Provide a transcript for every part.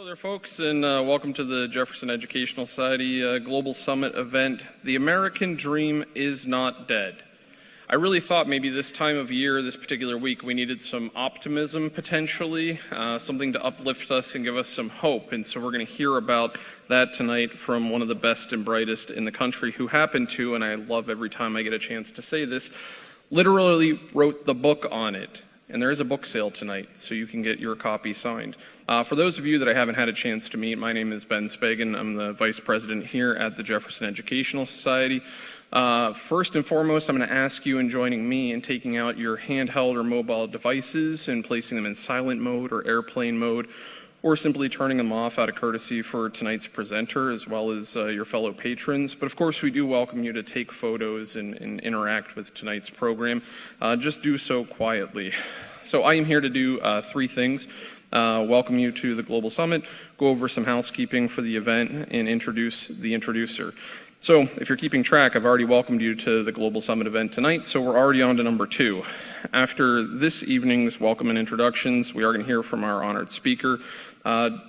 there, folks, and welcome to the Jefferson Educational Society Global Summit event. The American Dream is not dead. I really thought maybe this time of year, this particular week, we needed some optimism potentially, something to uplift us and give us some hope. And so we're going to hear about that tonight from one of the best and brightest in the country who happened to, and I love every time I get a chance to say this, literally wrote the book on it. And there is a book sale tonight, so you can get your copy signed. For those of you that I haven't had a chance to meet, my name is Ben Spagan. I'm the Vice President here at the Jefferson Educational Society. First and foremost, I'm going to ask you in joining me in taking out your handheld or mobile devices and placing them in silent mode or airplane mode, or simply turning them off out of courtesy for tonight's presenter as well as your fellow patrons. But of course, we do welcome you to take photos and interact with tonight's program. Just do so quietly. So I am here to do three things. Welcome you to the Global Summit, go over some housekeeping for the event, and introduce the introducer. So if you're keeping track, I've already welcomed you to the Global Summit event tonight, so we're already on to number 2. After this evening's welcome and introductions, we are going to hear from our honored speaker.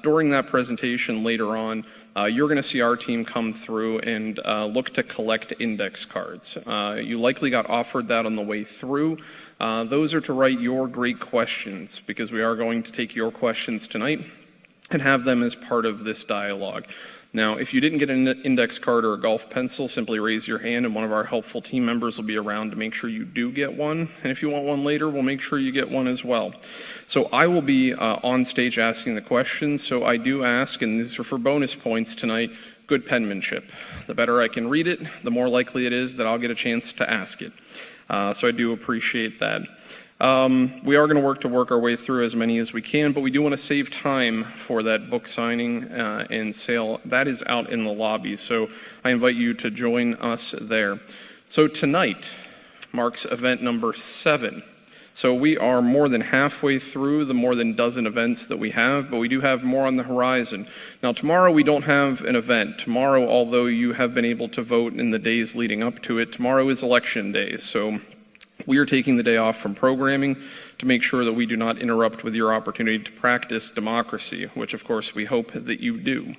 During that presentation later on, you're going to see our team come through and look to collect index cards. You likely got offered that on the way through. Those are to write your great questions, because we are going to take your questions tonight and have them as part of this dialogue. Now, if you didn't get an index card or a golf pencil, simply raise your hand and one of our helpful team members will be around to make sure you do get one. And if you want one later, we'll make sure you get one as well. So I will be on stage asking the questions. So I do ask, and these are for bonus points tonight, good penmanship. The better I can read it, the more likely it is that I'll get a chance to ask it. So I do appreciate that. We are going to work our way through as many as we can, but we do want to save time for that book signing and sale. That is out in the lobby, so I invite you to join us there. So tonight marks event number 7. So we are more than halfway through the more than dozen events that we have, but we do have more on the horizon. Now tomorrow we don't have an event. Tomorrow, although you have been able to vote in the days leading up to it, tomorrow is election day, so we are taking the day off from programming to make sure that we do not interrupt with your opportunity to practice democracy, which of course we hope that you do.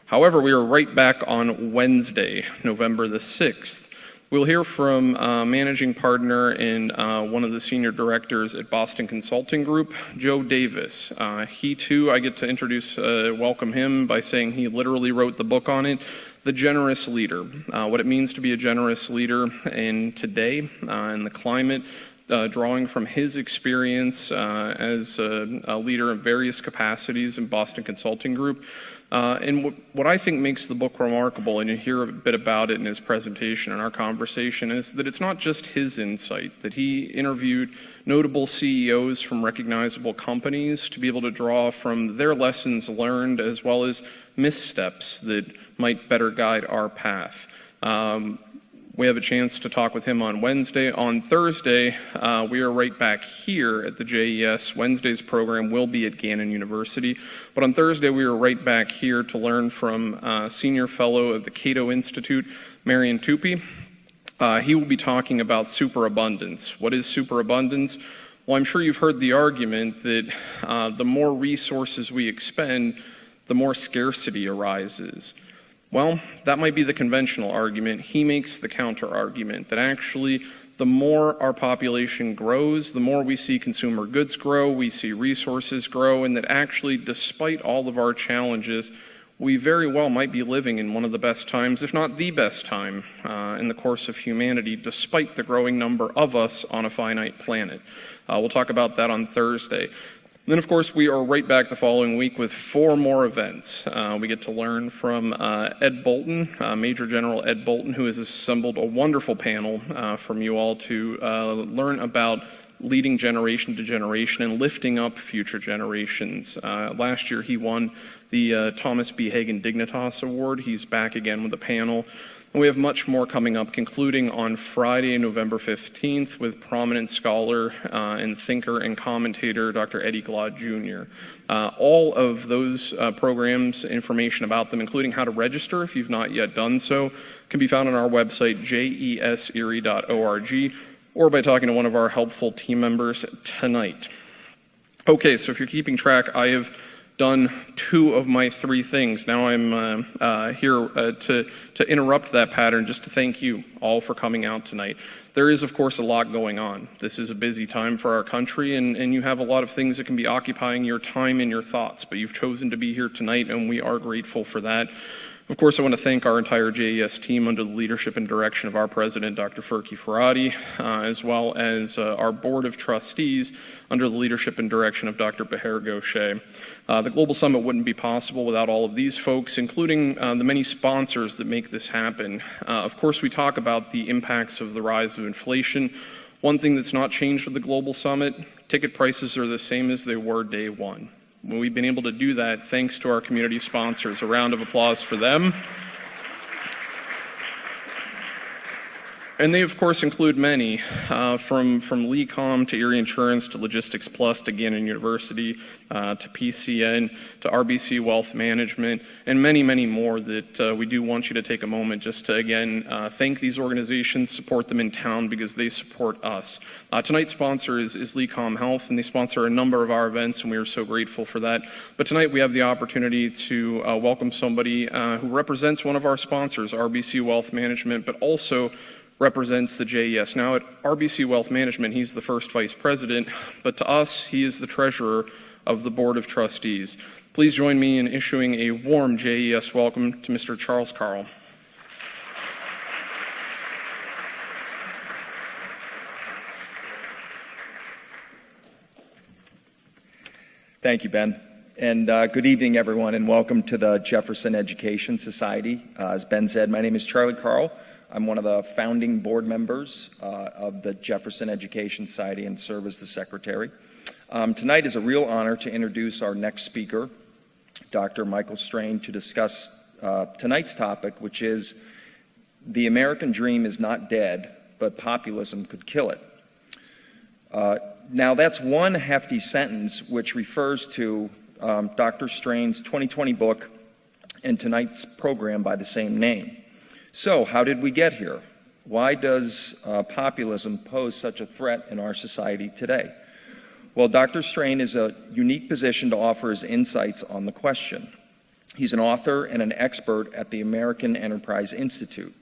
However, we are right back on Wednesday, November the 6th. We'll hear from managing partner and one of the senior directors at Boston Consulting Group, Joe Davis. He too, I get to welcome him by saying he literally wrote the book on it, The Generous Leader, what it means to be a generous leader in today, in the climate, drawing from his experience as a leader in various capacities in Boston Consulting Group. And what I think makes the book remarkable, and you hear a bit about it in his presentation and our conversation, is that it's not just his insight, that he interviewed notable CEOs from recognizable companies to be able to draw from their lessons learned as well as missteps that might better guide our path. We have a chance to talk with him on Wednesday. On Thursday, we are right back here at the JES. Wednesday's program will be at Gannon University. But on Thursday, we are right back here to learn from Senior Fellow of the Cato Institute, Marion Tupy. He will be talking about superabundance. What is superabundance? Well, I'm sure you've heard the argument that the more resources we expend, the more scarcity arises. Well, that might be the conventional argument. He makes the counter argument that actually the more our population grows, the more we see consumer goods grow, we see resources grow, and that actually despite all of our challenges, we very well might be living in one of the best times, if not the best time, in the course of humanity, despite the growing number of us on a finite planet. We'll talk about that on Thursday. Then, of course, we are right back the following week with 4 more events. We get to learn from Ed Bolton, Major General Ed Bolton, who has assembled a wonderful panel from you all to learn about leading generation to generation and lifting up future generations. Last year, he won the Thomas B. Hagen Dignitas Award. He's back again with a panel. And we have much more coming up, concluding on Friday, November 15th, with prominent scholar and thinker and commentator Dr. Eddie Glaude Jr. All of those programs, information about them, including how to register if you've not yet done so, can be found on our website, jeserie.org, or by talking to one of our helpful team members tonight. Okay, so if you're keeping track, I have done 2 of my 3 things. Now I'm here to interrupt that pattern, just to thank you all for coming out tonight. There is, of course, a lot going on. This is a busy time for our country, and you have a lot of things that can be occupying your time and your thoughts, but you've chosen to be here tonight, and we are grateful for that. Of course, I want to thank our entire JES team under the leadership and direction of our president, Dr. Furky Ferrati, as well as our board of trustees under the leadership and direction of Dr. Beher Gaucher. The Global Summit wouldn't be possible without all of these folks, including the many sponsors that make this happen. Of course, we talk about the impacts of the rise of inflation. One thing that's not changed with the Global Summit, ticket prices are the same as they were day one. We've been able to do that thanks to our community sponsors. A round of applause for them. And they, of course, include many, from LECOM to Erie Insurance to Logistics Plus to Gannon University to PCN to RBC Wealth Management and many, many more that we do want you to take a moment just to, again, thank these organizations, support them in town because they support us. Tonight's sponsor is LECOM Health, and they sponsor a number of our events, and we are so grateful for that. But tonight we have the opportunity to welcome somebody who represents one of our sponsors, RBC Wealth Management, but also represents the JES. Now at RBC Wealth Management, he's the first vice president, but to us, he is the treasurer of the board of trustees. Please join me in issuing a warm JES welcome to Mr. Charles Carl. Thank you, Ben. And good evening, everyone, and welcome to the Jefferson Education Society. As Ben said, my name is Charlie Carl. I'm one of the founding board members of the Jefferson Education Society and serve as the secretary. Tonight is a real honor to introduce our next speaker, Dr. Michael Strain, to discuss tonight's topic, which is the American dream is not dead, but populism could kill it. Now, that's one hefty sentence which refers to Dr. Strain's 2020 book and tonight's program by the same name. So, how did we get here? Why does populism pose such a threat in our society today? Well, Dr. Strain is a unique position to offer his insights on the question. He's an author and an expert at the American Enterprise Institute,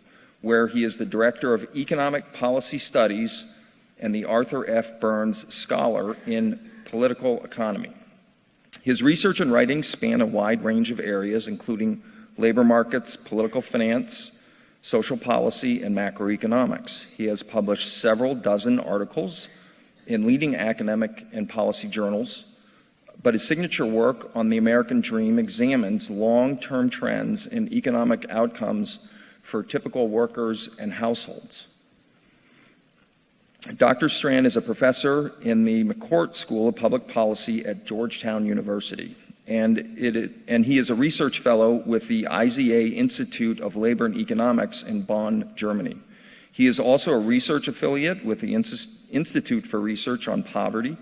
where he is the director of economic policy studies and the Arthur F. Burns Scholar in Political Economy. His research and writings span a wide range of areas, including labor markets, political finance, social policy, and macroeconomics. He has published several dozen articles in leading academic and policy journals, but his signature work on the American dream examines long-term trends in economic outcomes for typical workers and households. Dr. Strain is a professor in the McCourt School of Public Policy at Georgetown University. And he is a research fellow with the IZA Institute of Labor and Economics in Bonn, Germany. He is also a research affiliate with the Institute for Research on Poverty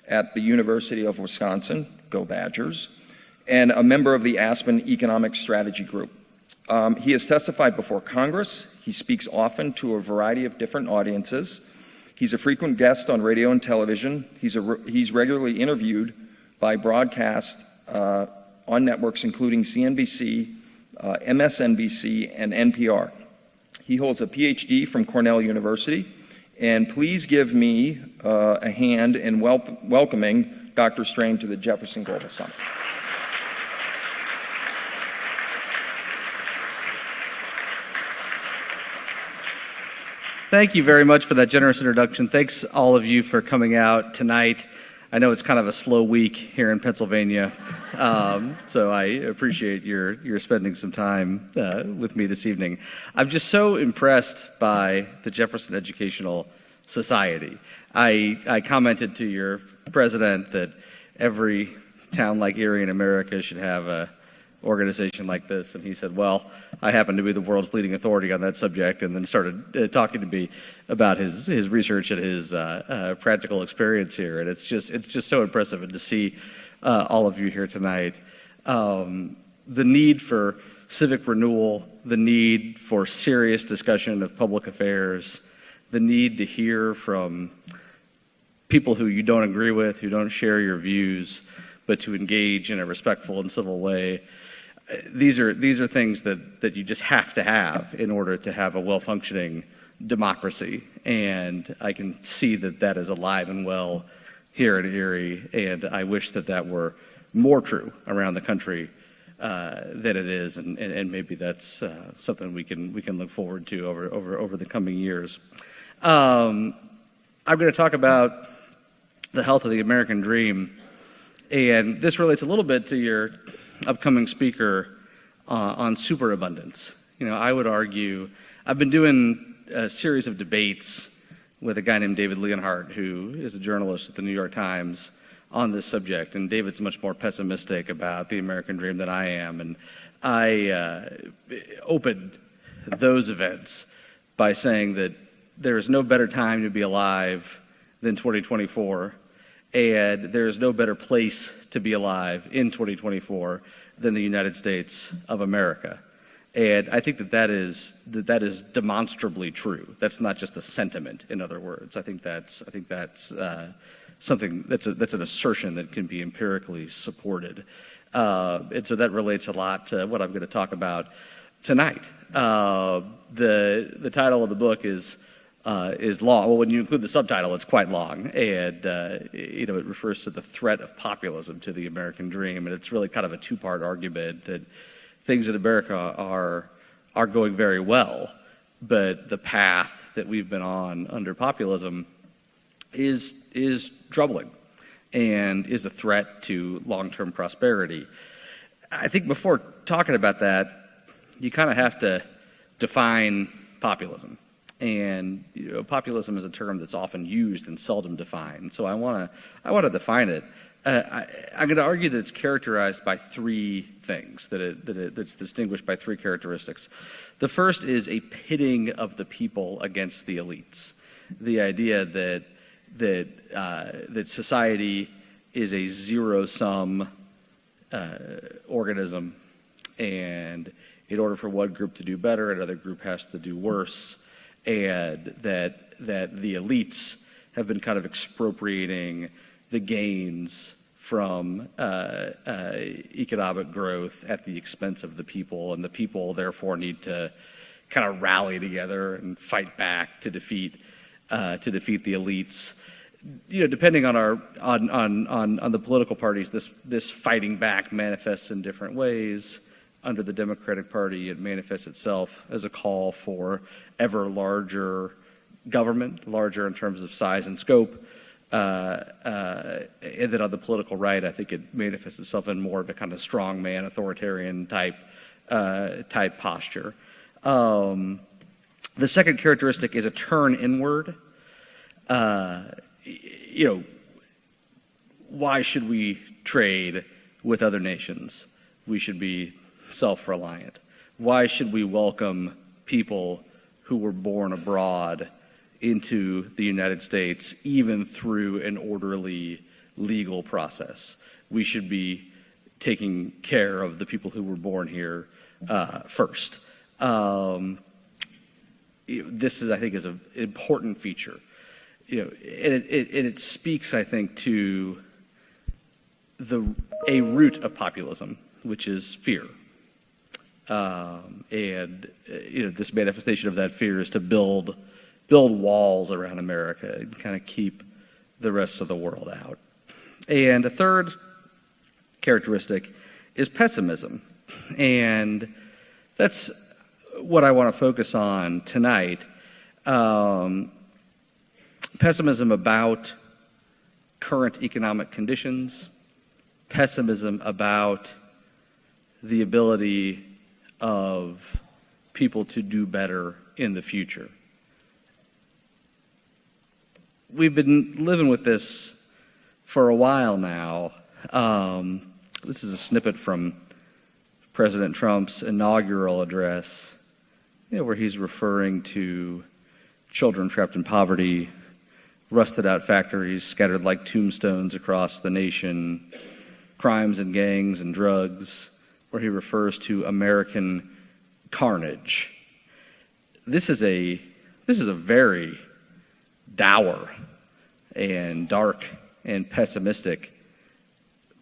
at the University of Wisconsin, go Badgers, and a member of the Aspen Economic Strategy Group. He has testified before Congress. He speaks often to a variety of different audiences. He's a frequent guest on radio and television. He's regularly interviewed by broadcast on networks including CNBC, MSNBC, and NPR. He holds a PhD from Cornell University, and please give me a hand in welcoming Dr. Strain to the Jefferson Global Summit. Thank you very much for that generous introduction. Thanks all of you for coming out tonight. I know it's kind of a slow week here in Pennsylvania, so I appreciate your spending some time with me this evening. I'm just so impressed by the Jefferson Educational Society. I commented to your president that every town like Erie in America should have an organization like this, and he said, well, I happen to be the world's leading authority on that subject, and then started talking to me about his research and his practical experience here, and it's just so impressive, and to see all of you here tonight. The need for civic renewal, the need for serious discussion of public affairs, the need to hear from people who you don't agree with, who don't share your views, but to engage in a respectful and civil way. These are things that you just have to have in order to have a well-functioning democracy. And I can see that is alive and well here in Erie, and I wish that were more true around the country than it is, and maybe that's something we can look forward to over the coming years. I'm going to talk about the health of the American dream, and this relates a little bit to your upcoming speaker on superabundance. I would argue, I've been doing a series of debates with a guy named David Leonhardt, who is a journalist at the New York Times, on this subject, and David's much more pessimistic about the American dream than I am, and I opened those events by saying that there is no better time to be alive than 2024, and there is no better place to be alive in 2024 than the United States of America. And I think that is demonstrably true. That's not just a sentiment, in other words. I think that's something that's an assertion that can be empirically supported. And so that relates a lot to what I'm going to talk about tonight. The title of the book is long. Well, when you include the subtitle, it's quite long, and it refers to the threat of populism to the American dream, and it's really kind of a two-part argument that things in America are going very well, but the path that we've been on under populism is troubling and is a threat to long-term prosperity. I think before talking about that, you kind of have to define populism. And populism is a term that's often used and seldom defined. So I want to define it. I'm going to argue that it's characterized by three things, that's distinguished by three characteristics. The first is a pitting of the people against the elites. The idea that society is a zero-sum organism, and in order for one group to do better, another group has to do worse, and that the elites have been kind of expropriating the gains from economic growth at the expense of the people, and the people therefore need to kind of rally together and fight back to defeat the elites. Depending on the political parties, this fighting back manifests in different ways. Under the Democratic Party, it manifests itself as a call for ever larger government, larger in terms of size and scope. And then on the political right, I think it manifests itself in more of a kind of strongman, authoritarian type posture. The second characteristic is a turn inward. Why should we trade with other nations? We should be self-reliant. Why should we welcome people who were born abroad into the United States, even through an orderly legal process? We should be taking care of the people who were born here first. This is, I think, is an important feature. And it speaks, I think, to a root of populism, which is fear. This manifestation of that fear is to build walls around America and kind of keep the rest of the world out. And a third characteristic is pessimism. And that's what I want to focus on tonight. Pessimism about current economic conditions, pessimism about the ability of people to do better in the future. We've been living with this for a while now. This is a snippet from President Trump's inaugural address, where he's referring to children trapped in poverty, rusted out factories scattered like tombstones across the nation, crimes and gangs and drugs, where he refers to American carnage. This is a very dour and dark and pessimistic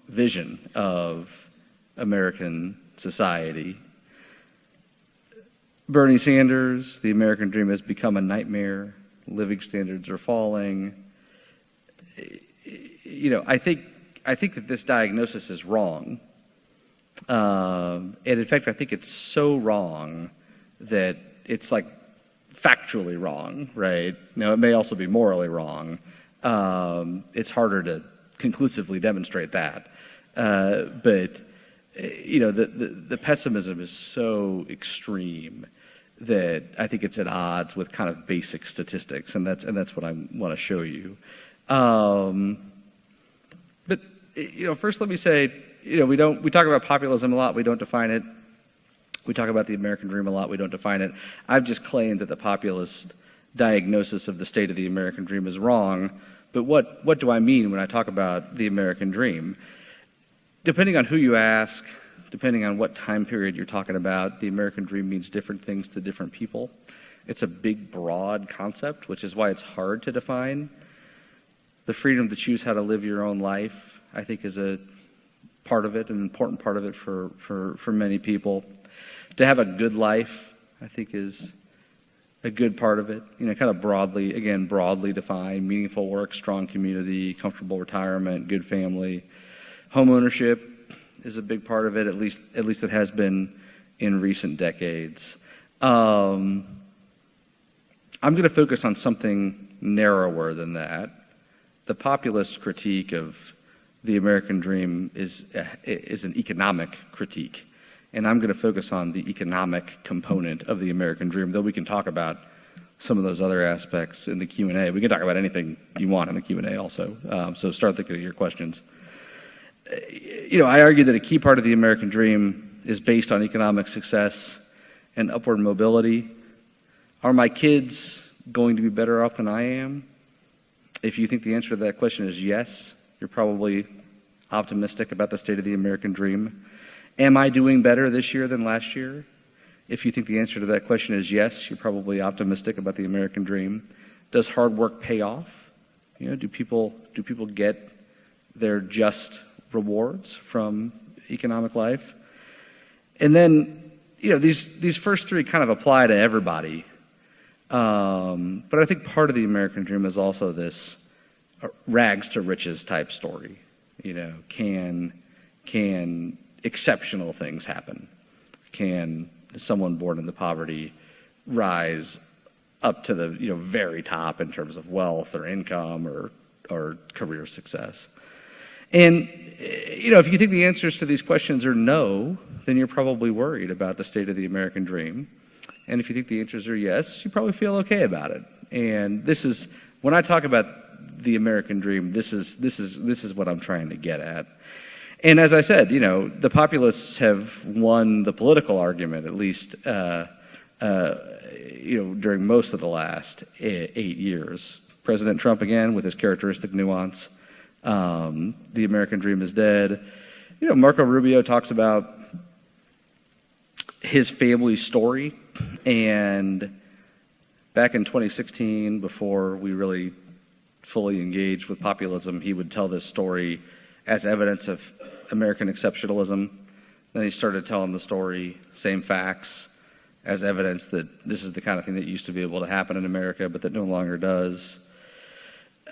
vision of American society. Bernie Sanders, the American dream has become a nightmare. Living standards are falling. I think that this diagnosis is wrong. And in fact, I think it's so wrong that it's like factually wrong, right? Now, it may also be morally wrong. It's harder to conclusively demonstrate that. But the pessimism is so extreme that I think it's at odds with kind of basic statistics, and that's what I want to show you. But first, let me say, we talk about populism a lot. We don't define it. We talk about the American dream a lot. We don't define it. I've just claimed that the populist diagnosis of the state of the American dream is wrong. But what do I mean when I talk about the American dream? Depending on who you ask, depending on what time period you're talking about, the American dream means different things to different people. It's a big, broad concept, which is why it's hard to define. The freedom to choose how to live your own life, I think, is a part of it, an important part of it for many people. To have a good life, I think, is a good part of it. Kind of broadly defined: meaningful work, strong community, comfortable retirement, good family. Home ownership is a big part of it, at least it has been in recent decades. I'm going to focus on something narrower than that. The populist critique of the American dream is an economic critique, and I'm going to focus on the economic component of the American dream, though we can talk about some of those other aspects in the Q&A. We can talk about anything you want in the Q&A also, so start thinking of your questions. I argue that a key part of the American dream is based on economic success and upward mobility. Are my kids going to be better off than I am? If you think the answer to that question is yes, you're probably optimistic about the state of the American dream. Am I doing better this year than last year? If you think the answer to that question is yes, you're probably optimistic about the American dream. Does hard work pay off? Do people get their just rewards from economic life? And then, these first three kind of apply to everybody. But I think part of the American dream is also this rags to riches type story. Can exceptional things happen? Can someone born into poverty rise up to the very top in terms of wealth or income or career success? And if you think the answers to these questions are no, then you're probably worried about the state of the American dream. And if you think the answers are yes, you probably feel okay about it. And this is, when I talk about the American dream, this is what I'm trying to get at. And as I said, the populists have won the political argument, at least during most of the last 8 years. President Trump, again, with his characteristic nuance. The American dream is dead. Marco Rubio talks about his family story, and back in 2016, before we really fully engaged with populism, he would tell this story as evidence of American exceptionalism. Then he started telling the story, same facts, as evidence that this is the kind of thing that used to be able to happen in America, but that no longer does.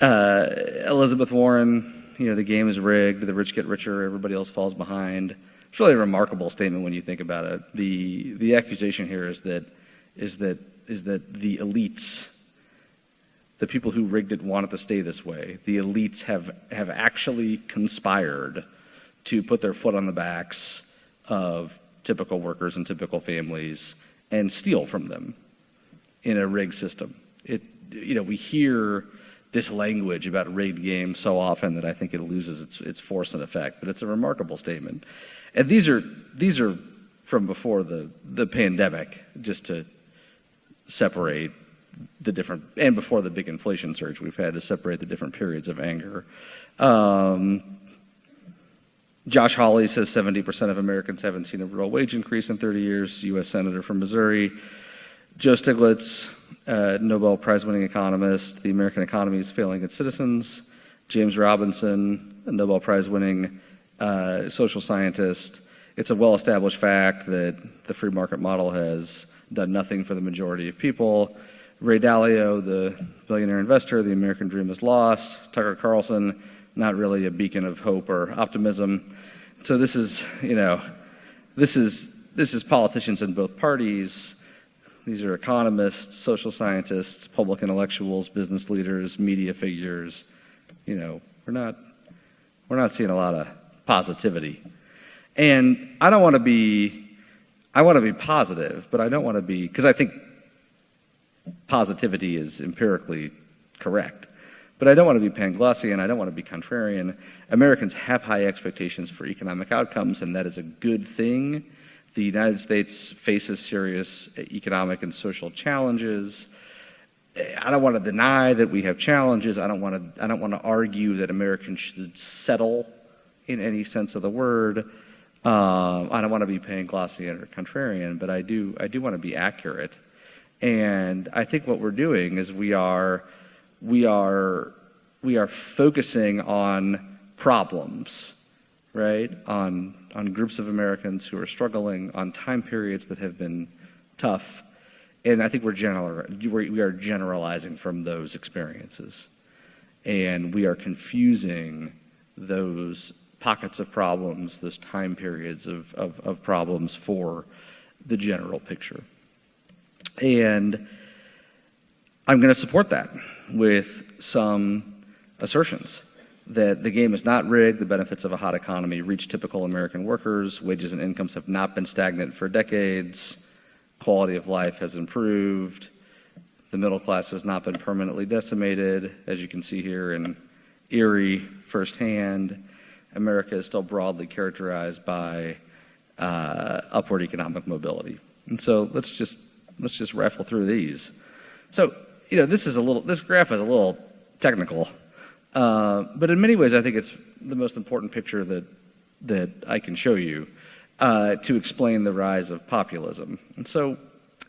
Elizabeth Warren, the game is rigged, the rich get richer, everybody else falls behind. It's really a remarkable statement when you think about it. The accusation here is that the elites, the people who rigged it, want it to stay this way. The elites have actually conspired to put their foot on the backs of typical workers and typical families and steal from them in a rigged system. We hear this language about rigged games so often that I think it loses its force and effect. But it's a remarkable statement. And these are from before the pandemic, just to separate the different, and before the big inflation surge we've had, to separate the different periods of anger. Josh Hawley says 70% of Americans haven't seen a real wage increase in 30 years, U.S. Senator from Missouri. Joe Stiglitz, Nobel Prize-winning economist, the American economy is failing its citizens. James Robinson, a Nobel Prize-winning social scientist. It's a well-established fact that the free market model has done nothing for the majority of people. Ray Dalio, the billionaire investor, the American dream is lost. Tucker Carlson, not really a beacon of hope or optimism. So this is politicians in both parties. These are economists, social scientists, public intellectuals, business leaders, media figures. We're not seeing a lot of positivity. And I want to be positive, but I don't want to be, because I think positivity is empirically correct. But I don't want to be Panglossian, I don't want to be contrarian. Americans have high expectations for economic outcomes, and that is a good thing. The United States faces serious economic and social challenges. I don't want to deny that we have challenges. I don't want to argue that Americans should settle in any sense of the word. I don't want to be Panglossian or contrarian, but I do want to be accurate. And I think what we're doing is we are focusing on problems, right? On groups of Americans who are struggling, on time periods that have been tough. And I think we are generalizing from those experiences. And we are confusing those pockets of problems, those time periods of problems for the general picture. And I'm going to support that with some assertions that the game is not rigged, the benefits of a hot economy reach typical American workers, wages and incomes have not been stagnant for decades, quality of life has improved, the middle class has not been permanently decimated, as you can see here in Erie firsthand. America is still broadly characterized by upward economic mobility. And so let's just raffle through these. So, this graph is a little technical, but in many ways I think it's the most important picture that I can show you to explain the rise of populism. And so,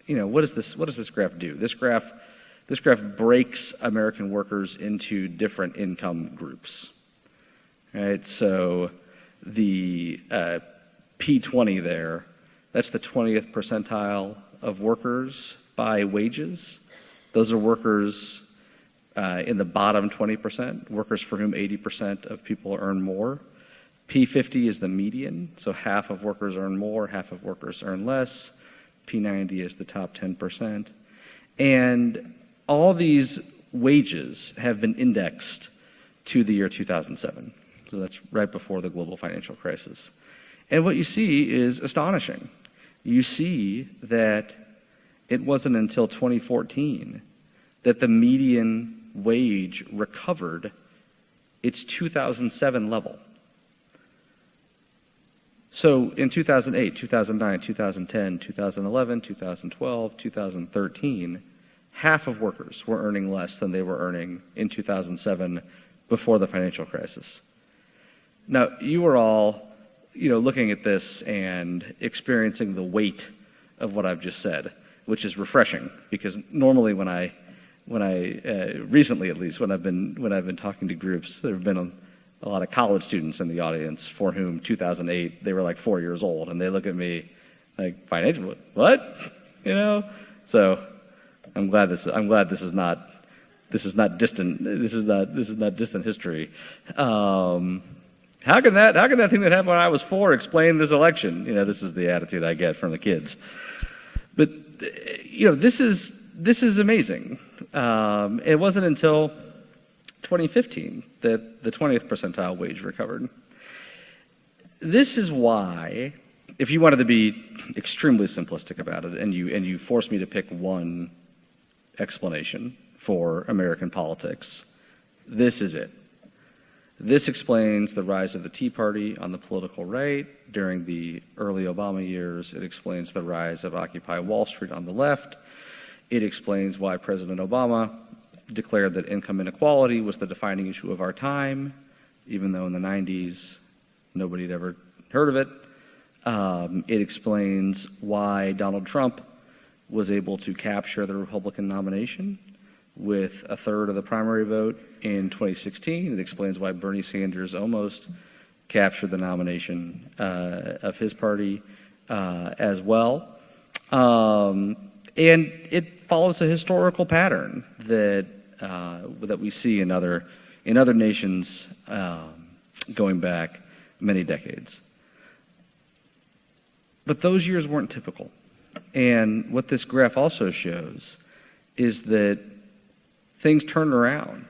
what does this graph do? This graph breaks American workers into different income groups. Right? So the P20 there, that's the 20th percentile of workers by wages. Those are workers in the bottom 20%, workers for whom 80% of people earn more. P50 is the median, so half of workers earn more, half of workers earn less. P90 is the top 10%. And all these wages have been indexed to the year 2007. So that's right before the global financial crisis. And what you see is astonishing. You see that it wasn't until 2014 that the median wage recovered its 2007 level. So in 2008, 2009, 2010, 2011, 2012, 2013, half of workers were earning less than they were earning in 2007 before the financial crisis. Now, you were all, looking at this and experiencing the weight of what I've just said, which is refreshing, because normally when I recently at least, when I've been talking to groups, there have been a lot of college students in the audience for whom 2008, they were like 4 years old, and they look at me like, financial, what? So I'm glad this is not distant history. How can that thing that happened when I was 4 explain this election? This is the attitude I get from the kids. But this is amazing. It wasn't until 2015 that the 20th percentile wage recovered. This is why, if you wanted to be extremely simplistic about it, and you forced me to pick one explanation for American politics, this is it. This explains the rise of the Tea Party on the political right during the early Obama years. It explains the rise of Occupy Wall Street on the left. It explains why President Obama declared that income inequality was the defining issue of our time, even though in the 90s nobody had ever heard of it. It explains why Donald Trump was able to capture the Republican nomination with a third of the primary vote in 2016. It explains why Bernie Sanders almost captured the nomination of his party as well. And it follows a historical pattern that we see in other nations going back many decades. But those years weren't typical. And what this graph also shows is that things turned around.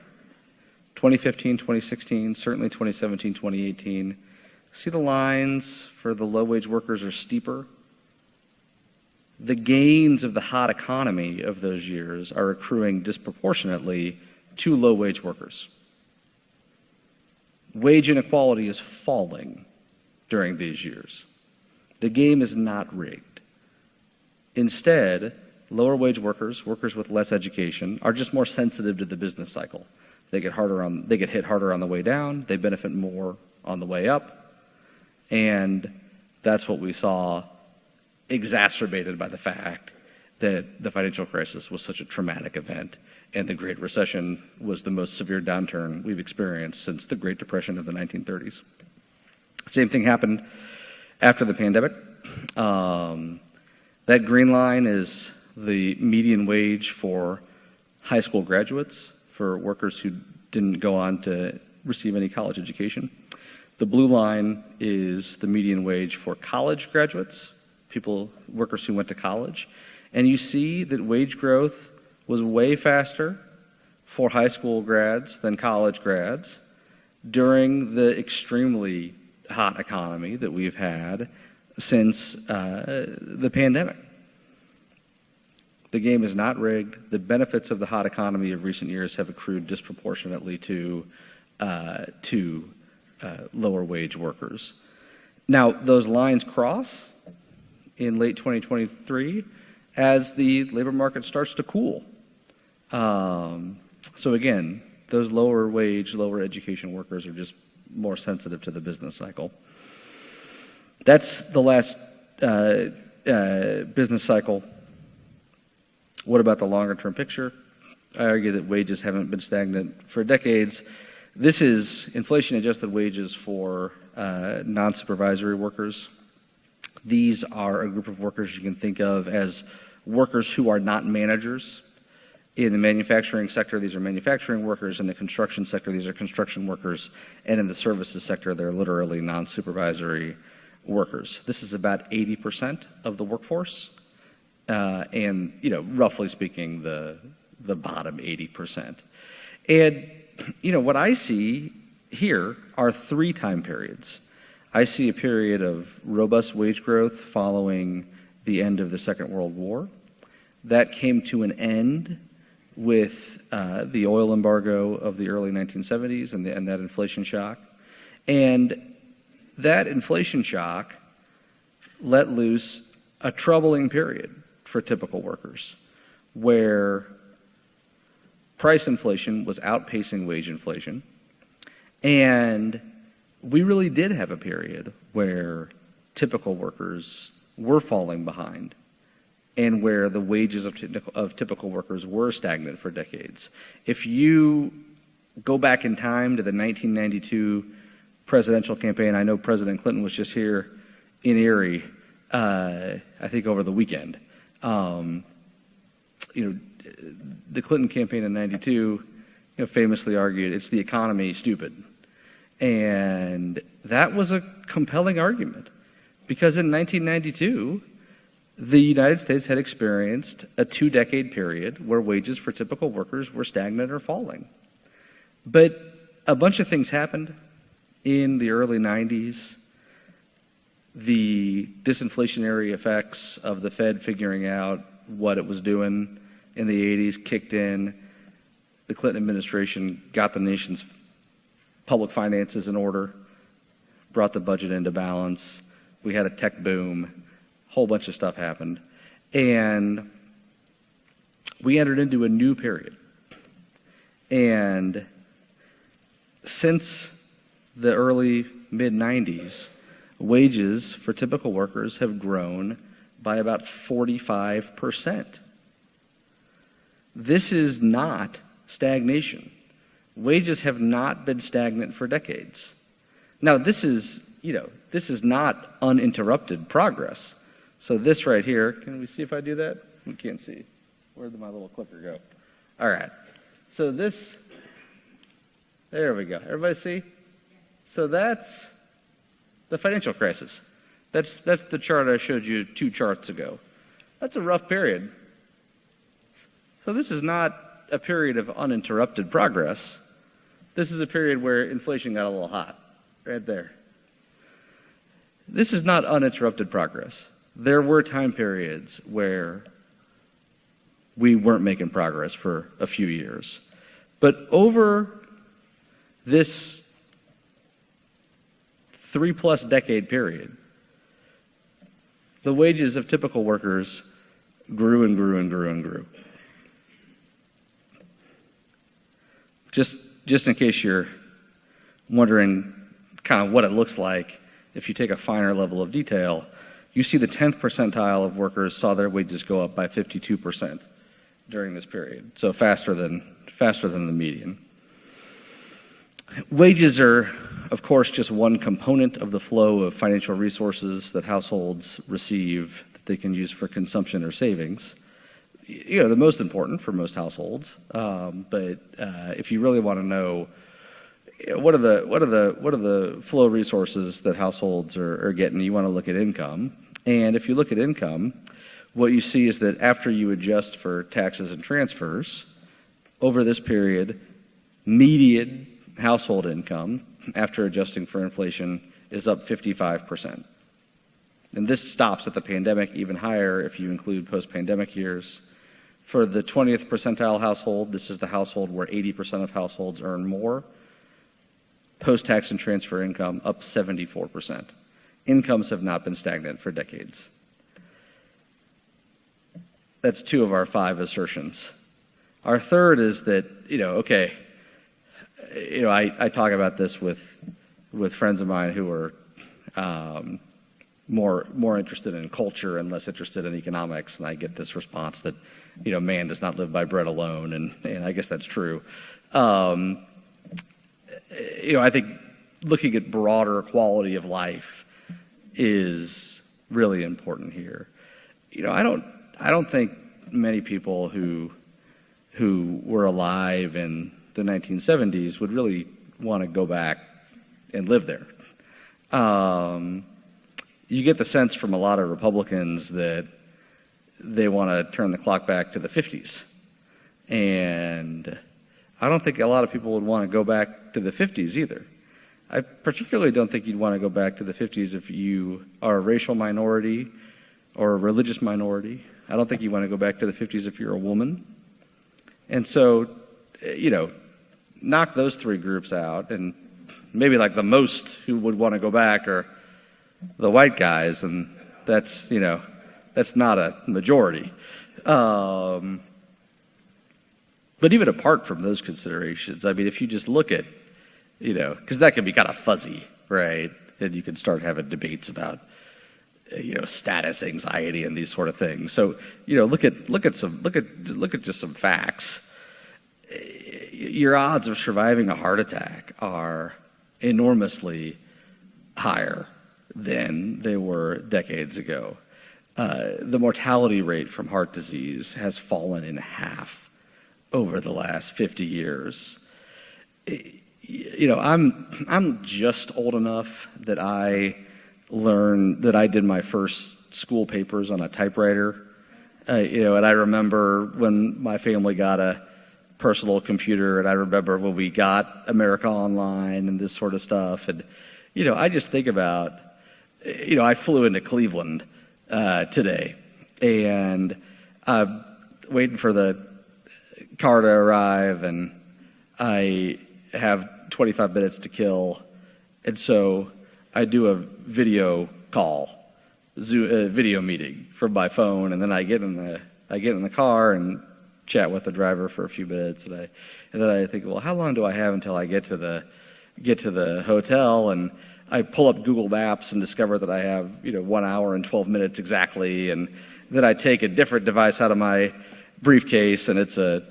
2015, 2016, certainly 2017, 2018. See the lines for the low-wage workers are steeper. The gains of the hot economy of those years are accruing disproportionately to low-wage workers. Wage inequality is falling during these years. The game is not rigged. Instead, lower-wage workers with less education, are just more sensitive to the business cycle. They get hit harder on the way down. They benefit more on the way up. And that's what we saw, exacerbated by the fact that the financial crisis was such a traumatic event, and the Great Recession was the most severe downturn we've experienced since the Great Depression of the 1930s. Same thing happened after the pandemic. That green line is the median wage for high school graduates, for workers who didn't go on to receive any college education. The blue line is the median wage for college graduates, workers who went to college. And you see that wage growth was way faster for high school grads than college grads during the extremely hot economy that we've had since the pandemic. The game is not rigged. The benefits of the hot economy of recent years have accrued disproportionately to lower wage workers. Now, those lines cross in late 2023 as the labor market starts to cool. So again, those lower wage, lower education workers are just more sensitive to the business cycle. That's the last business cycle. What about the longer term picture? I argue that wages haven't been stagnant for decades. This is inflation-adjusted wages for non-supervisory workers. These are a group of workers you can think of as workers who are not managers. In the manufacturing sector, these are manufacturing workers. In the construction sector, these are construction workers. And in the services sector, they're literally non-supervisory workers. This is about 80% of the workforce. And, roughly speaking, the bottom 80%. And, what I see here are 3 time periods. I see a period of robust wage growth following the end of the Second World War. That came to an end with the oil embargo of the early 1970s and that inflation shock. And that inflation shock let loose a troubling period for typical workers, where price inflation was outpacing wage inflation. And we really did have a period where typical workers were falling behind and where the wages of typical workers were stagnant for decades. If you go back in time to the 1992 presidential campaign, I know President Clinton was just here in Erie, I think over the weekend. The Clinton campaign in 92, famously argued, it's the economy, stupid. And that was a compelling argument because in 1992, the United States had experienced a 2-decade period where wages for typical workers were stagnant or falling. But a bunch of things happened in the early 90s. The disinflationary effects of the Fed figuring out what it was doing in the 80s kicked in. The Clinton administration got the nation's public finances in order, brought the budget into balance. We had a tech boom. A whole bunch of stuff happened. And we entered into a new period. And since the early mid-90s, wages for typical workers have grown by about 45%. This is not stagnation. Wages have not been stagnant for decades. Now, this is not uninterrupted progress. So this right here, can we see if I do that? We can't see. Where did my little clicker go? All right. So this, there we go. Everybody see? So that's the financial crisis. That's the chart I showed you 2 charts ago. That's a rough period. So this is not a period of uninterrupted progress. This is a period where inflation got a little hot, right there. This is not uninterrupted progress. There were time periods where we weren't making progress for a few years. But over this 3+ decade period, the wages of typical workers grew and grew and grew and grew. Just in case you're wondering kind of what it looks like, if you take a finer level of detail, you see the 10th percentile of workers saw their wages go up by 52% during this period, so faster than the median. Wages are, of course, just one component of the flow of financial resources that households receive that they can use for consumption or savings. The most important for most households. But if you really want to know what are the flow resources that households are getting, you want to look at income. And if you look at income, what you see is that after you adjust for taxes and transfers, over this period, median household income, after adjusting for inflation, is up 55%. And this stops at the pandemic, even higher if you include post-pandemic years. For the 20th percentile household, this is the household where 80% of households earn more. Post-tax and transfer income up 74%. Incomes have not been stagnant for decades. That's 2 of our 5 assertions. Our third is that, I talk about this with friends of mine who are more interested in culture and less interested in economics, and I get this response that, man does not live by bread alone, and I guess that's true. I think looking at broader quality of life is really important here. I don't think many people who were alive in the 1970s would really want to go back and live there. You get the sense from a lot of Republicans that they want to turn the clock back to the 50s. And I don't think a lot of people would want to go back to the 50s either. I particularly don't think you'd want to go back to the 50s if you are a racial minority or a religious minority. I don't think you want to go back to the 50s if you're a woman. And so, knock those 3 groups out, and maybe like the most who would want to go back are the white guys, and that's not a majority. But even apart from those considerations, I mean, if you just look at, because that can be kind of fuzzy, right? And you can start having debates about, status anxiety and these sort of things. So, look at just some facts. Your odds of surviving a heart attack are enormously higher than they were decades ago. The mortality rate from heart disease has fallen in half over the last 50 years. I'm just old enough that I learned that I did my first school papers on a typewriter. And I remember when my family got a personal computer, and I remember when we got America Online and this sort of stuff. And, I just think about, I flew into Cleveland today, and I'm waiting for the car to arrive, and I have 25 minutes to kill, and so I do a video call, a video meeting from my phone, and then I get in the car and chat with the driver for a few minutes, and then I think, well, how long do I have until I get to the hotel? And I pull up Google Maps and discover that I have 1 hour and 12 minutes exactly, and then I take a different device out of my briefcase, and it's a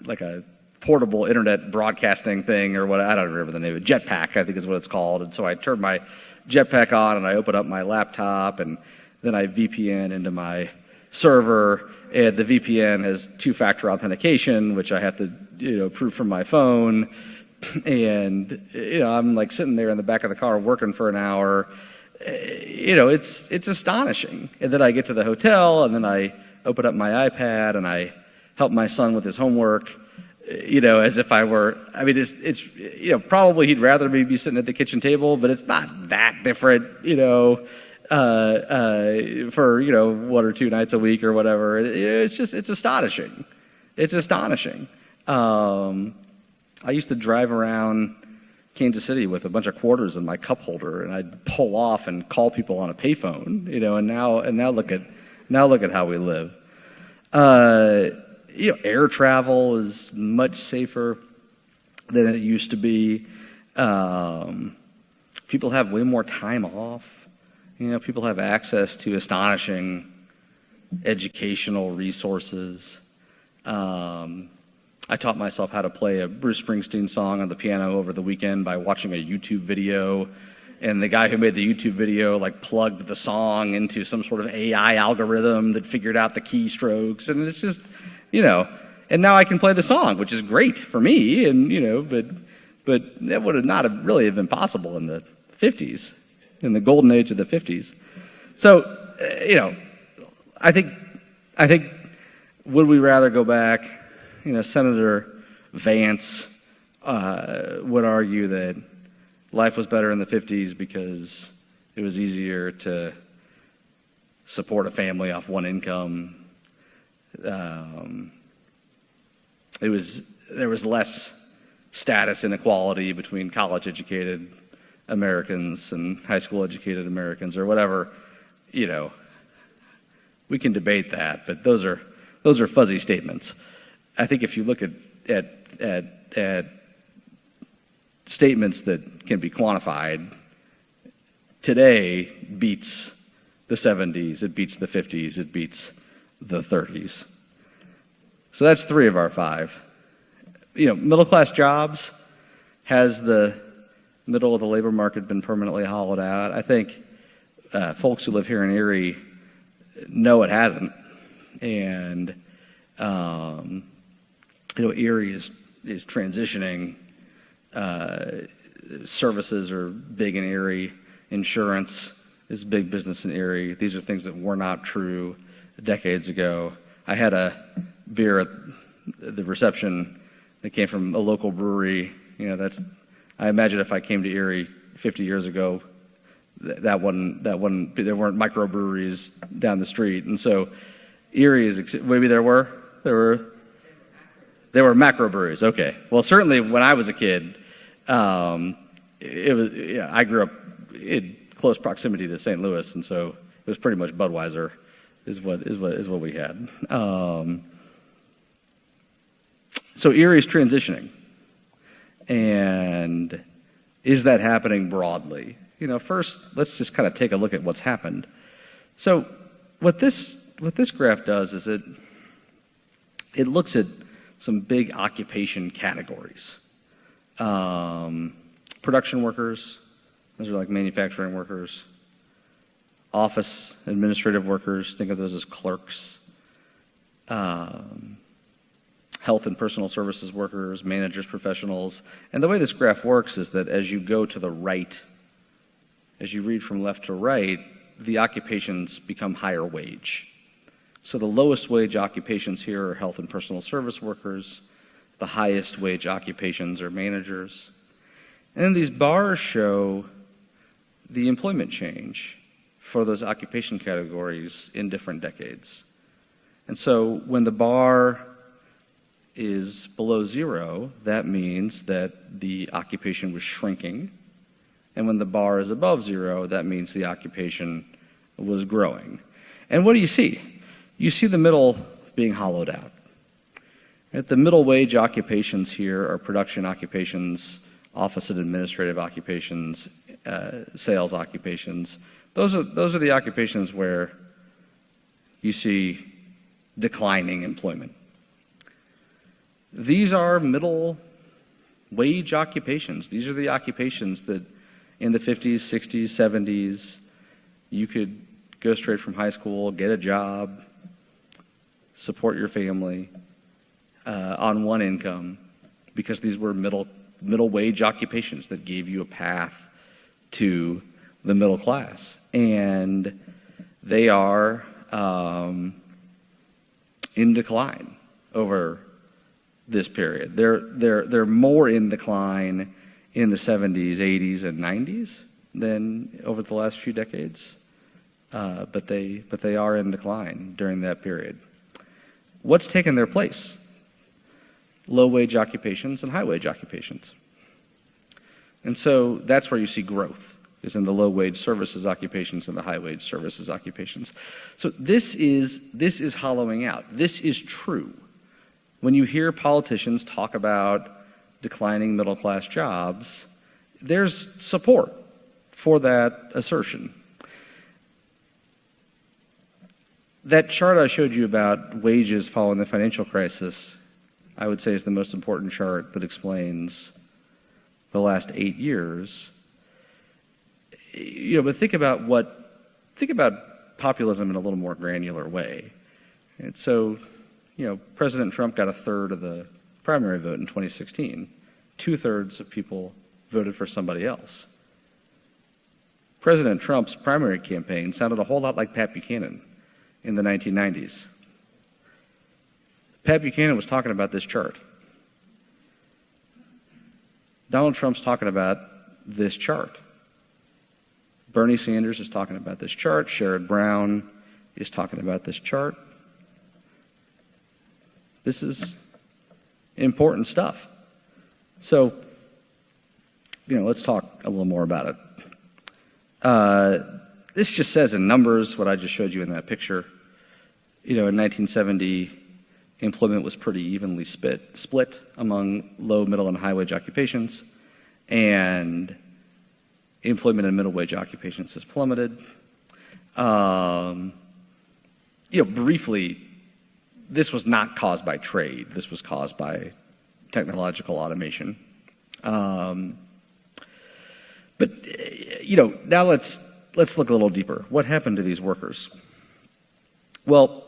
like a portable internet broadcasting thing or what, I don't remember the name of it, jetpack, I think is what it's called. And so I turned my jetpack on and I open up my laptop and then I VPN into my server, and the VPN has two-factor authentication, which I have to, prove from my phone. And, I'm like sitting there in the back of the car working for an hour. It's astonishing. And then I get to the hotel and then I open up my iPad and I help my son with his homework, as if I were, it's probably he'd rather me be sitting at the kitchen table, but it's not that different, for, 1 or 2 nights a week or whatever. It's astonishing. It's astonishing. I used to drive around Kansas City with a bunch of quarters in my cup holder, and I'd pull off and call people on a payphone, and now look at how we live. Air travel is much safer than it used to be. People have way more time off. People have access to astonishing educational resources. I taught myself how to play a Bruce Springsteen song on the piano over the weekend by watching a YouTube video. And the guy who made the YouTube video plugged the song into some sort of AI algorithm that figured out the keystrokes. And it's just, and now I can play the song, which is great for me. And, but that would not have really have been possible in the 50s, in the golden age of the 50s. So, I think would we rather go back? Senator Vance would argue that life was better in the 50s because it was easier to support a family off one income. There was less status inequality between college-educated Americans and high school-educated Americans or whatever. We can debate that, but those are fuzzy statements. I think if you look at statements that can be quantified, today beats the 70s, it beats the 50s, it beats the 30s. So that's 3 of our 5. Middle-class jobs, has the middle of the labor market been permanently hollowed out? I think folks who live here in Erie know it hasn't. And Erie is transitioning. Services are big in Erie. Insurance is big business in Erie. These are things that were not true decades ago. I had a beer at the reception that came from a local brewery. I imagine if I came to Erie 50 years ago, there weren't microbreweries down the street, and so Erie is maybe there were macrobreweries. Okay, well certainly when I was a kid, it was. I grew up in close proximity to St. Louis, and so it was pretty much Budweiser is what we had. So Erie's transitioning, and is that happening broadly? First, let's just kind of take a look at what's happened. So what this graph does is it looks at some big occupation categories. Production workers, those are like manufacturing workers. Office administrative workers, think of those as clerks. Health and personal services workers, managers, professionals. And the way this graph works is that as you go to the right, as you read from left to right, the occupations become higher wage. So the lowest wage occupations here are health and personal service workers. The highest wage occupations are managers. And then these bars show the employment change for those occupation categories in different decades. And so when the bar is below 0, that means that the occupation was shrinking. And when the bar is above 0, that means the occupation was growing. And what do you see? You see the middle being hollowed out. Right? The middle wage occupations here are production occupations, office and administrative occupations, sales occupations. Those are the occupations where you see declining employment. These are middle wage occupations. These are the occupations that in the 50s, 60s, 70s, you could go straight from high school, get a job, support your family on one income, because these were middle wage occupations that gave you a path to the middle class. And they are in decline over this period. They're more in decline in the 70s, 80s, and 90s than over the last few decades, but they are in decline during that period. What's taken their place? Low-wage occupations and high-wage occupations. And so that's where you see growth, is in the low-wage services occupations and the high-wage services occupations. So this is hollowing out. This is true. When you hear politicians talk about declining middle-class jobs, there's support for that assertion. That chart I showed you about wages following the financial crisis, I would say, is the most important chart that explains the last 8 years. But think about populism in a little more granular way. And so, President Trump got a third of the primary vote in 2016. 2/3 of people voted for somebody else. President Trump's primary campaign sounded a whole lot like Pat Buchanan in the 1990s. Pat Buchanan was talking about this chart. Donald Trump's talking about this chart. Bernie Sanders is talking about this chart. Sherrod Brown is talking about this chart. This is important stuff. So, let's talk a little more about it. This just says in numbers what I just showed you in that picture. In 1970, employment was pretty evenly split among low, middle, and high-wage occupations, and employment in middle-wage occupations has plummeted. Briefly, this was not caused by trade. This was caused by technological automation. But now let's look a little deeper. What happened to these workers? Well,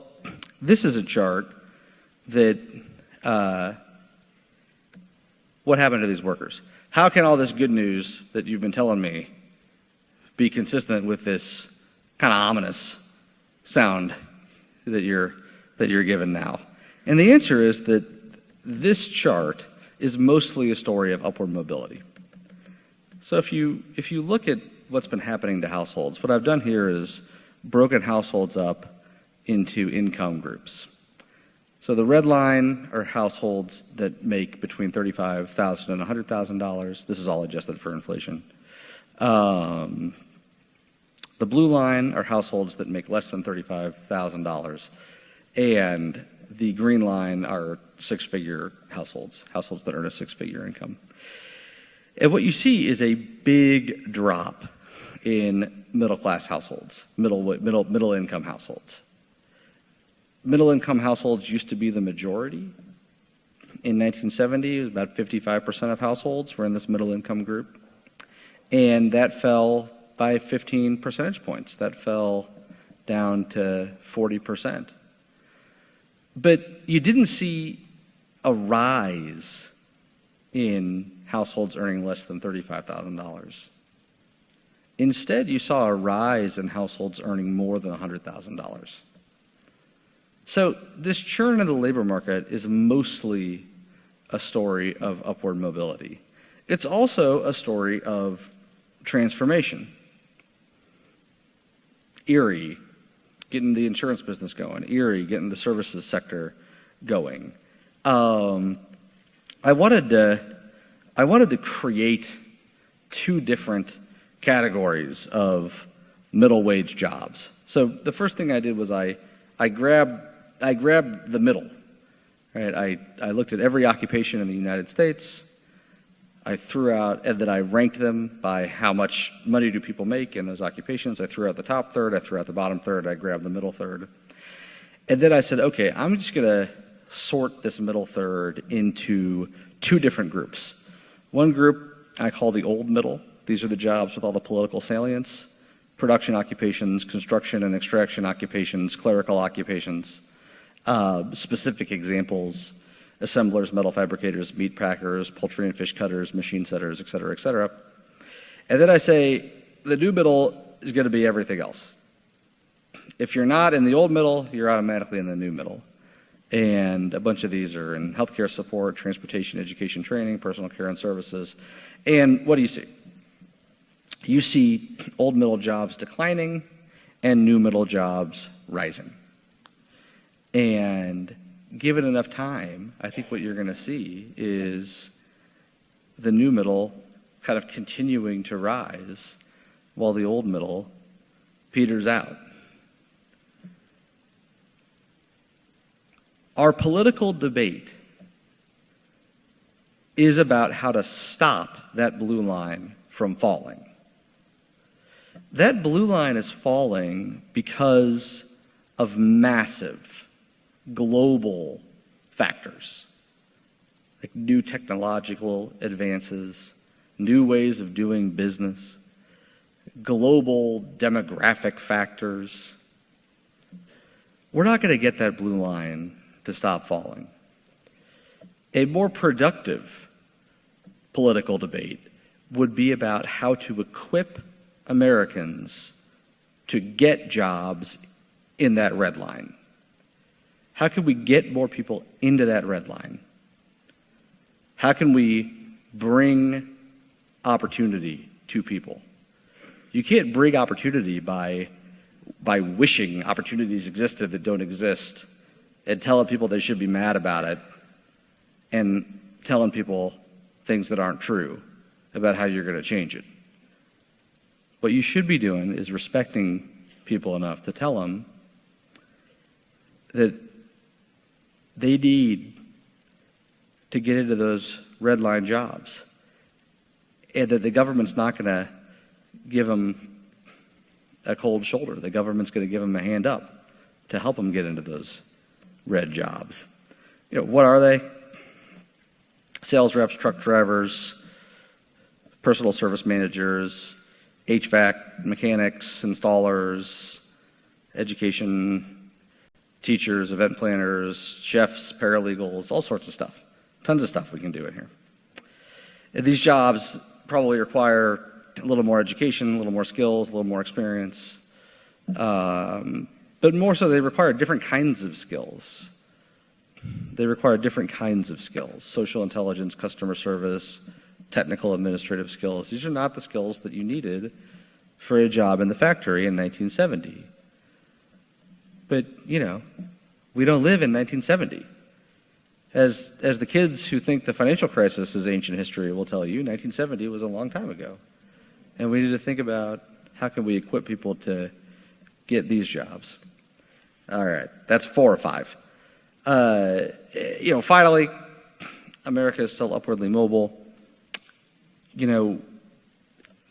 this is a chart that what happened to these workers? How can all this good news that you've been telling me be consistent with this kind of ominous sound that you're given now? And the answer is that this chart is mostly a story of upward mobility. So if you look at what's been happening to households, what I've done here is broken households up into income groups. So the red line are households that make between $35,000 and $100,000. This is all adjusted for inflation. The blue line are households that make less than $35,000. And the green line are six-figure households that earn a six-figure income. And what you see is a big drop in middle-class households, middle-income households. Middle-income households used to be the majority. In 1970, it was about 55% of households were in this middle-income group. And that fell by 15 percentage points. That fell down to 40%. But you didn't see a rise in households earning less than $35,000. Instead, you saw a rise in households earning more than $100,000. So this churn in the labor market is mostly a story of upward mobility. It's also a story of transformation. Erie, getting the insurance business going. Erie, getting the services sector going. I wanted to create two different categories of middle wage jobs. So the first thing I did was I grabbed the middle. Right? I looked at every occupation in the United States. I threw out, and then I ranked them by how much money do people make in those occupations. I threw out the top third, I threw out the bottom third, I grabbed the middle third. And then I said, okay, I'm just going to sort this middle third into two different groups. One group I call the old middle. These are the jobs with all the political salience: production occupations, construction and extraction occupations, clerical occupations. Specific examples: assemblers, metal fabricators, meat packers, poultry and fish cutters, machine setters, et cetera, et cetera. And then I say the new middle is going to be everything else. If you're not in the old middle, you're automatically in the new middle. And a bunch of these are in healthcare support, transportation, education, training, personal care and services. And what do you see? You see old middle jobs declining and new middle jobs rising. And given enough time, I think what you're going to see is the new middle kind of continuing to rise while the old middle peters out. Our political debate is about how to stop that blue line from falling. That blue line is falling because of massive global factors, like new technological advances, new ways of doing business, global demographic factors. We're not going to get that blue line to stop falling. A more productive political debate would be about how to equip Americans to get jobs in that red line. How can we get more people into that red line? How can we bring opportunity to people? You can't bring opportunity by wishing opportunities existed that don't exist and telling people they should be mad about it and telling people things that aren't true about how you're going to change it. What you should be doing is respecting people enough to tell them that they need to get into those red line jobs, and that the government's not going to give them a cold shoulder. The government's going to give them a hand up to help them get into those red jobs. You know, what are they? Sales reps, truck drivers, personal service managers, HVAC mechanics, installers, education, teachers, event planners, chefs, paralegals, all sorts of stuff. Tons of stuff we can do in here. And these jobs probably require a little more education, a little more skills, a little more experience. But more so, they require different kinds of skills. They require different kinds of skills: social intelligence, customer service, technical administrative skills. These are not the skills that you needed for a job in the factory in 1970. But, you know, we don't live in 1970. As the kids who think the financial crisis is ancient history will tell you, 1970 was a long time ago. And we need to think about how can we equip people to get these jobs. All right, that's 4 or 5. Finally, America is still upwardly mobile. You know,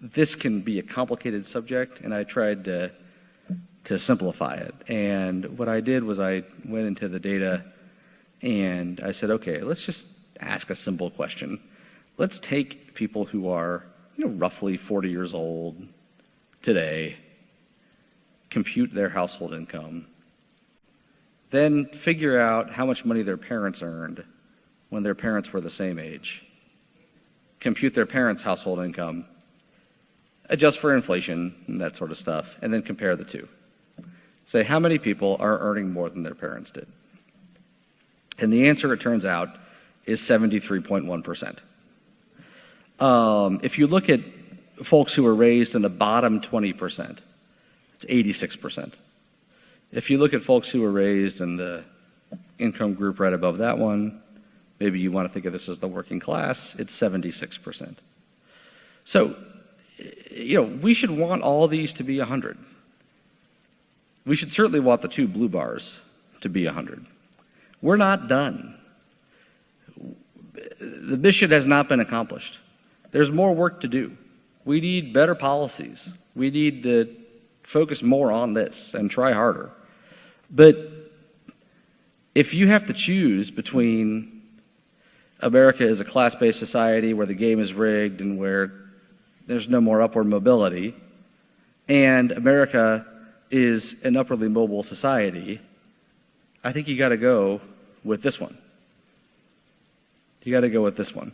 this can be a complicated subject, and I tried to simplify it. And what I did was I went into the data and I said, okay, let's just ask a simple question. Let's take people who are, roughly 40 years old today, compute their household income, then figure out how much money their parents earned when their parents were the same age. Compute their parents' household income, adjust for inflation and that sort of stuff, and then compare the two. Say, how many people are earning more than their parents did? And the answer, it turns out, is 73.1%. If you look at folks who were raised in the bottom 20%, it's 86%. If you look at folks who were raised in the income group right above that one, maybe you want to think of this as the working class, it's 76%. So, we should want all these to be 100. We should certainly want the 2 blue bars to be 100. We're not done. The mission has not been accomplished. There's more work to do. We need better policies. We need to focus more on this and try harder. But if you have to choose between America is a class-based society where the game is rigged and where there's no more upward mobility, and America is an upwardly mobile society, I think you got to go with this one. You got to go with this one.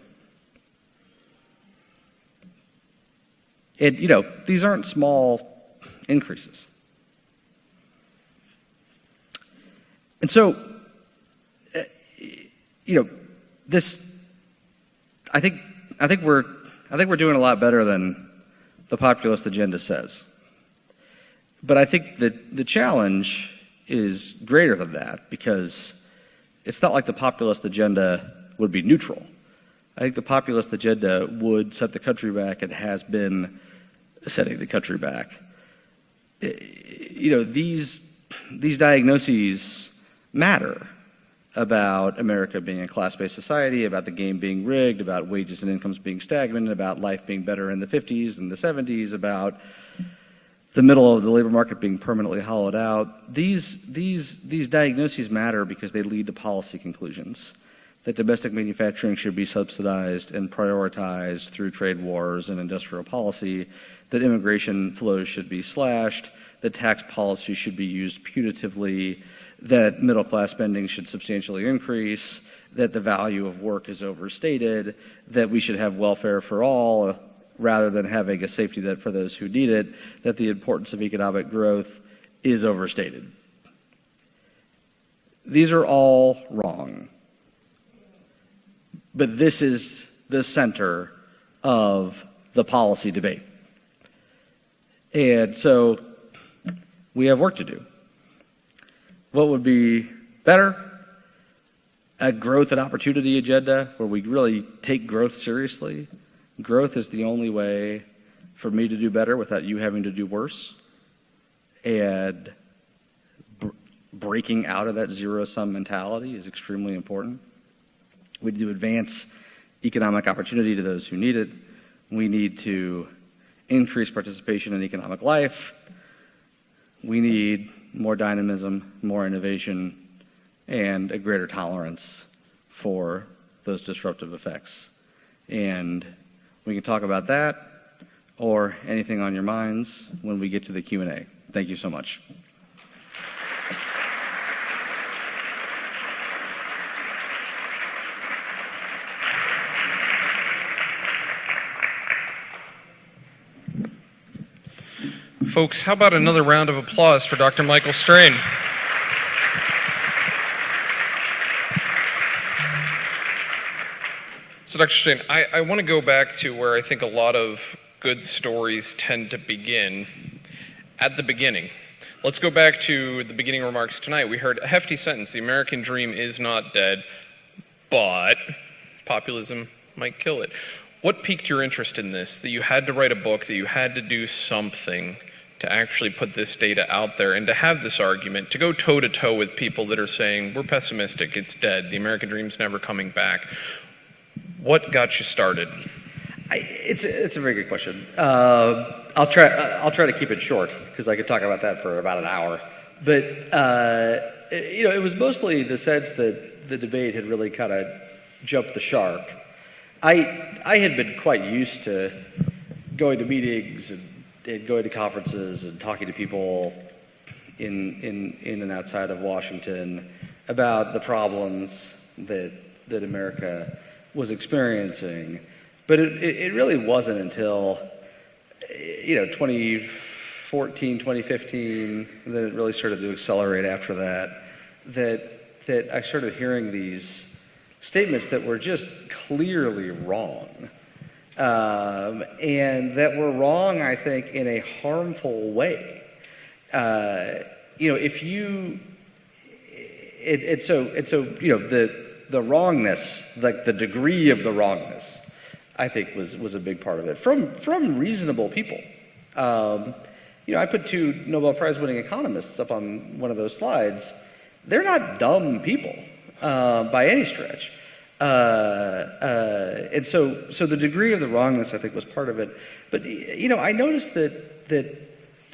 And, these aren't small increases. And so, this, I think we're doing a lot better than the populist agenda says. But I think that the challenge is greater than that, because it's not like the populist agenda would be neutral. I think the populist agenda would set the country back and has been setting the country back. These diagnoses matter about America being a class-based society, about the game being rigged, about wages and incomes being stagnant, about life being better in the 50s and the 70s, about the middle of the labor market being permanently hollowed out. These diagnoses matter because they lead to policy conclusions. That domestic manufacturing should be subsidized and prioritized through trade wars and industrial policy, that immigration flows should be slashed, that tax policy should be used punitively, that middle-class spending should substantially increase, that the value of work is overstated, that we should have welfare for all rather than having a safety net for those who need it, that the importance of economic growth is overstated. These are all wrong. But this is the center of the policy debate. And so we have work to do. What would be better? A growth and opportunity agenda where we really take growth seriously. Growth is the only way for me to do better without you having to do worse. And breaking out of that zero-sum mentality is extremely important. We need to advance economic opportunity to those who need it. We need to increase participation in economic life. We need more dynamism, more innovation, and a greater tolerance for those disruptive effects. And we can talk about that or anything on your minds when we get to the Q&A. Thank you so much. Folks, how about another round of applause for Dr. Michael Strain? So, Dr. Strain, I want to go back to where I think a lot of good stories tend to begin, at the beginning. Let's go back to the beginning remarks tonight. We heard a hefty sentence: the American dream is not dead, but populism might kill it. What piqued your interest in this, that you had to write a book, that you had to do something to actually put this data out there and to have this argument, to go toe-to-toe with people that are saying, we're pessimistic, it's dead, the American dream's never coming back? What got you started? It's a very good question. I'll try to keep it short because I could talk about that for about an hour. But it was mostly the sense that the debate had really kind of jumped the shark. I had been quite used to going to meetings and going to conferences and talking to people in and outside of Washington about the problems that America was experiencing. But it really wasn't until 2014, 2015, that it really started to accelerate after that I started hearing these statements that were just clearly wrong. And that were wrong, I think, in a harmful way. The wrongness, like the degree of the wrongness, I think was a big part of it from reasonable people. I put 2 Nobel Prize winning economists up on one of those slides. They're not dumb people by any stretch. And so the degree of the wrongness, I think, was part of it. But I noticed that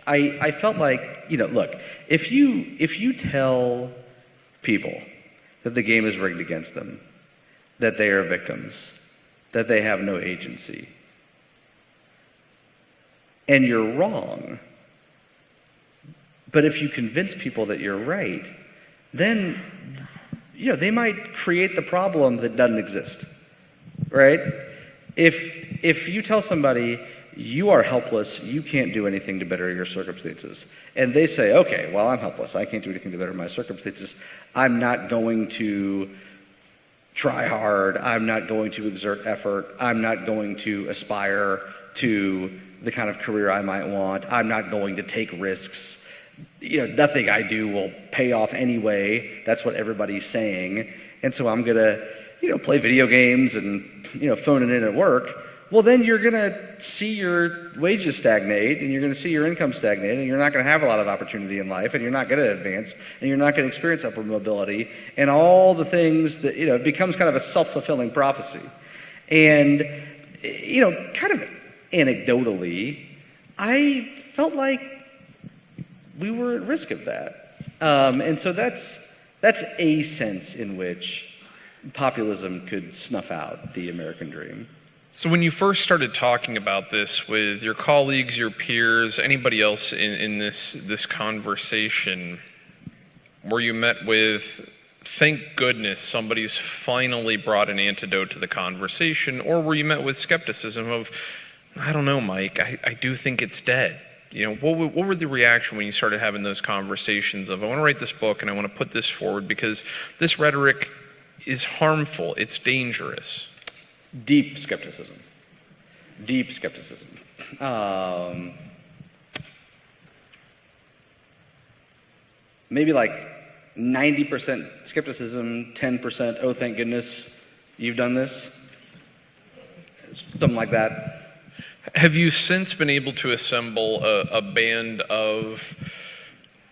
I felt like, look, if you tell people that the game is rigged against them, that they are victims, that they have no agency. And you're wrong. But if you convince people that you're right, then they might create the problem that doesn't exist, right? If you tell somebody you are helpless, you can't do anything to better your circumstances, and they say, okay, well, I'm helpless, I can't do anything to better my circumstances, I'm not going to try hard, I'm not going to exert effort, I'm not going to aspire to the kind of career I might want, I'm not going to take risks, nothing I do will pay off anyway. That's what everybody's saying. And so I'm going to, play video games and, phone it in at work. Well, then you're going to see your wages stagnate and you're going to see your income stagnate and you're not going to have a lot of opportunity in life and you're not going to advance and you're not going to experience upward mobility and all the things that, it becomes kind of a self-fulfilling prophecy. And, kind of anecdotally, I felt like we were at risk of that. And so that's a sense in which populism could snuff out the American dream. So when you first started talking about this with your colleagues, your peers, anybody else in this conversation, were you met with, thank goodness somebody's finally brought an antidote to the conversation, or were you met with skepticism of, I don't know, Mike, I do think it's dead? What were the reaction when you started having those conversations of, I want to write this book and I want to put this forward because this rhetoric is harmful, it's dangerous? Deep skepticism. Maybe like 90% skepticism, 10%, oh, thank goodness you've done this. Something like that. Have you since been able to assemble a band of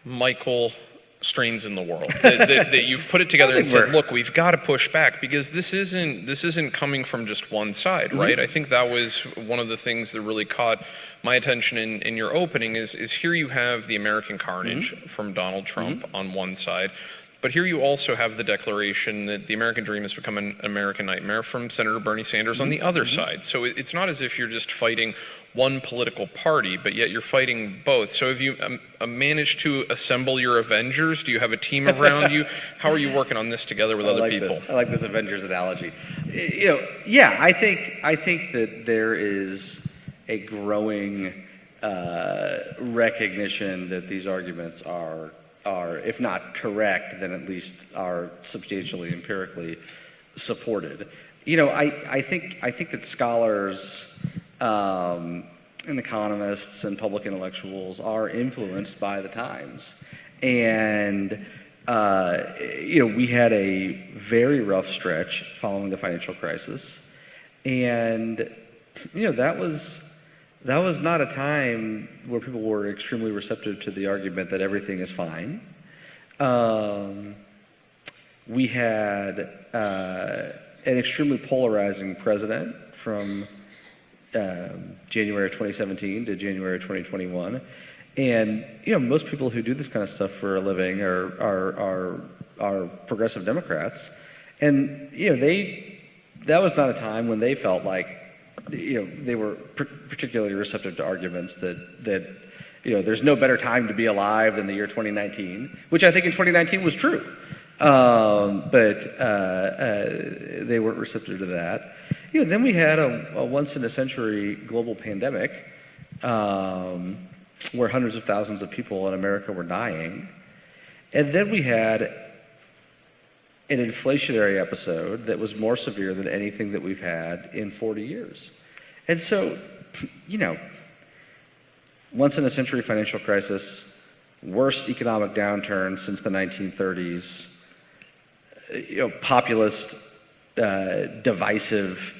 Michael Strains in the world that you've put it together and said, look, we've got to push back because this isn't coming from just one side, right? I think that was one of the things that really caught my attention in your opening is here you have the American carnage from Donald Trump on one side, but here you also have the declaration that the American dream has become an American nightmare from Senator Bernie Sanders on the other side. So it's not as if you're just fighting one political party, but yet you're fighting both. So have you managed to assemble your Avengers? Do you have a team around you? How are you working on this together with other people? I like this Avengers analogy. I think that there is a growing recognition that these arguments are, if not correct, then at least are substantially empirically supported. I think that scholars and economists and public intellectuals are influenced by the times. And, we had a very rough stretch following the financial crisis. And, that was not a time where people were extremely receptive to the argument that everything is fine. We had an extremely polarizing president from January of 2017 to January of 2021. And, most people who do this kind of stuff for a living are progressive Democrats. And, that was not a time when they felt like, they were particularly receptive to arguments that there's no better time to be alive than the year 2019, which I think in 2019 was true. But they weren't receptive to that. Then we had a once-in-a-century global pandemic where hundreds of thousands of people in America were dying. And then we had an inflationary episode that was more severe than anything that we've had in 40 years. And so, once-in-a-century financial crisis, worst economic downturn since the 1930s, populist, divisive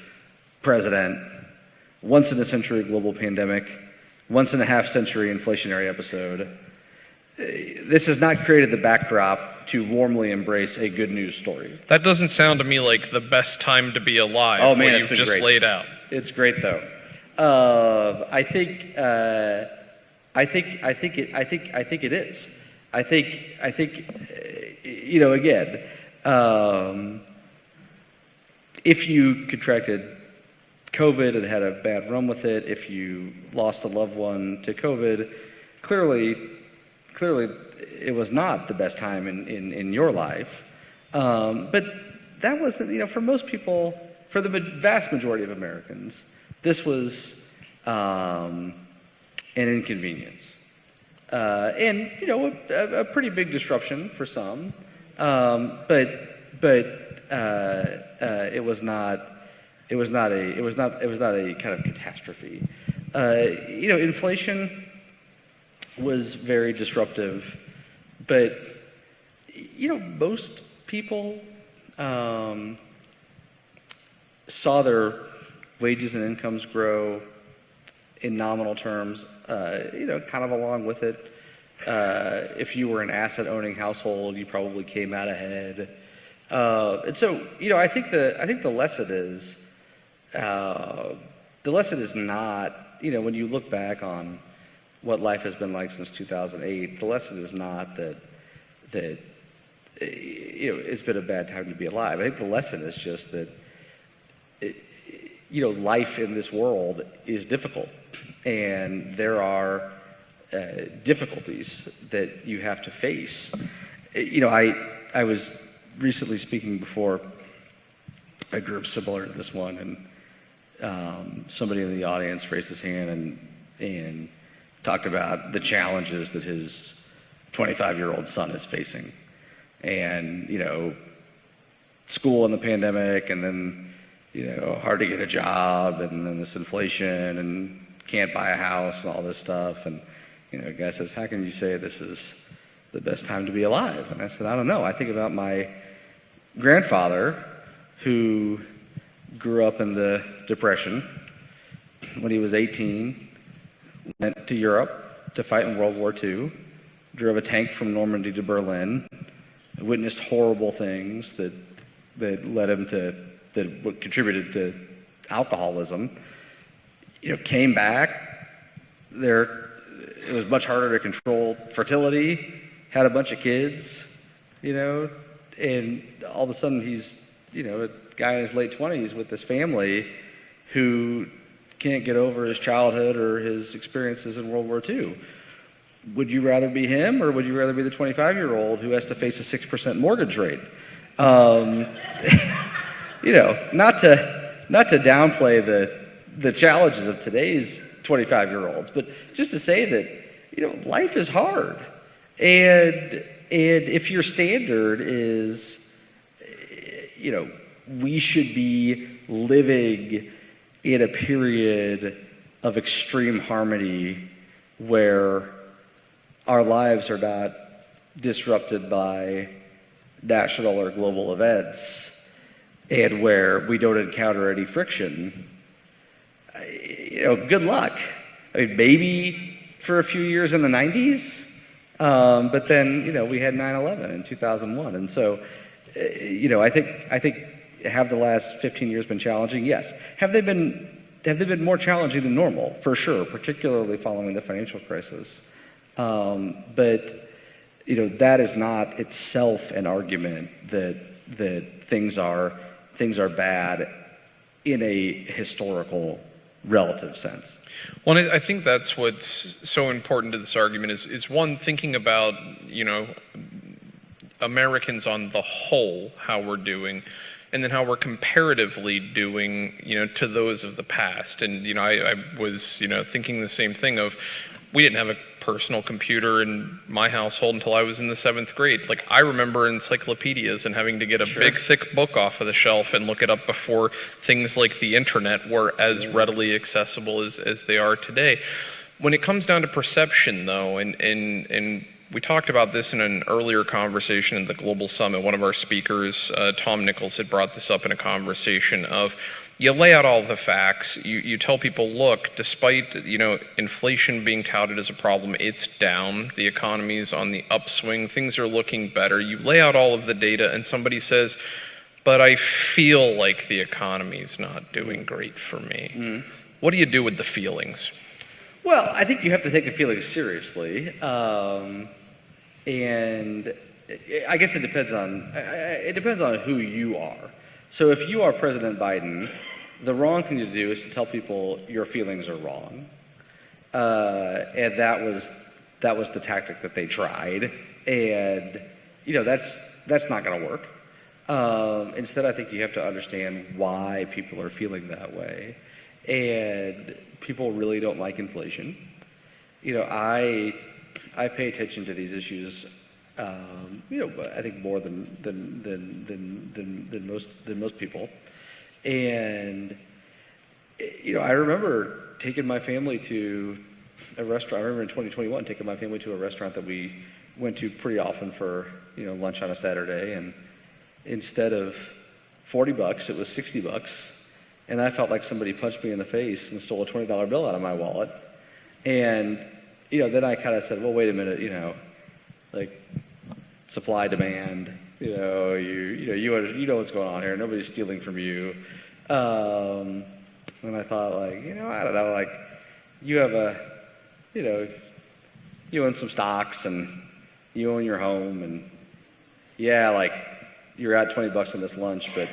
president, once-in-a-century global pandemic, once-in-a-half-century inflationary episode. This has not created the backdrop to warmly embrace a good news story. That doesn't sound to me like the best time to be alive. Oh man, what you've just great. laid out. It's great though. I think it is. I think again, If you contracted COVID and had a bad run with it, if you lost a loved one to COVID, clearly it was not the best time in your life. But that wasn't, for most people, for the vast majority of Americans, this was an inconvenience. And, a pretty big disruption for some. But it was not a kind of catastrophe. Inflation was very disruptive, but most people saw their wages and incomes grow in nominal terms, kind of along with it. If you were an asset-owning household, you probably came out ahead. And so, I think the lesson is not, when you look back on what life has been like since 2008, the lesson is not that it's been a bad time to be alive. I think the lesson is just that life in this world is difficult, and there are difficulties that you have to face. I was recently speaking before a group similar to this one, and somebody in the audience raised his hand and talked about the challenges that his 25-year-old son is facing. And, school in the pandemic, and then, hard to get a job, and then this inflation, and can't buy a house, and all this stuff. And, a guy says, how can you say this is the best time to be alive? And I said, I don't know. I think about my grandfather, who grew up in the Depression. When he was 18, went to Europe to fight in World War II, drove a tank from Normandy to Berlin, witnessed horrible things that led him that contributed to alcoholism. Came back. It was much harder to control fertility. Had a bunch of kids, and all of a sudden he's, a guy in his late 20s with this family who can't get over his childhood or his experiences in World War II. Would you rather be him, or would you rather be the 25-year-old who has to face a 6% mortgage rate? Not to downplay the challenges of today's 25-year-olds, but just to say that, life is hard. And if your standard is, we should be living in a period of extreme harmony where our lives are not disrupted by national or global events, and where we don't encounter any friction, good luck. I mean, maybe for a few years in the 90s, but then, we had 9/11 in 2001. And so, I think have the last 15 years been challenging? Yes. Have they been more challenging than normal? For sure, particularly following the financial crisis. But that is not itself an argument that things are bad in a historical relative sense. Well, I think that's what's so important to this argument is one, thinking about, Americans on the whole, how we're doing, and then how we're comparatively doing, to those of the past. And, I was, thinking the same thing of, we didn't have a personal computer in my household until I was in the 7th grade. Like, I remember encyclopedias and having to get a big, thick book off of the shelf and look it up before things like the internet were as readily accessible as they are today. When it comes down to perception, though, and we talked about this in an earlier conversation at the Global Summit. One of our speakers, Tom Nichols, had brought this up in a conversation of, you lay out all the facts, you tell people, look, despite, inflation being touted as a problem, it's down, the economy's on the upswing, things are looking better. You lay out all of the data and somebody says, but I feel like the economy's not doing great for me. Mm. What do you do with the feelings? Well, I think you have to take the feelings seriously. And I guess it depends on who you are. So if you are President Biden, the wrong thing to do is to tell people your feelings are wrong, and that was the tactic that they tried, and that's not going to work. Instead, I think you have to understand why people are feeling that way, and people really don't like inflation. I pay attention to these issues. I think more than most people, and I remember taking my family to a restaurant. I remember in 2021 taking my family to a restaurant that we went to pretty often for lunch on a Saturday, and instead of $40, it was $60, and I felt like somebody punched me in the face and stole a $20 bill out of my wallet, and then I kind of said, well, wait a minute, like supply demand, you know what's going on here. Nobody's stealing from you. And I thought, like, I don't know, like you have you own some stocks and you own your home, and yeah, like you're out $20 on this lunch, but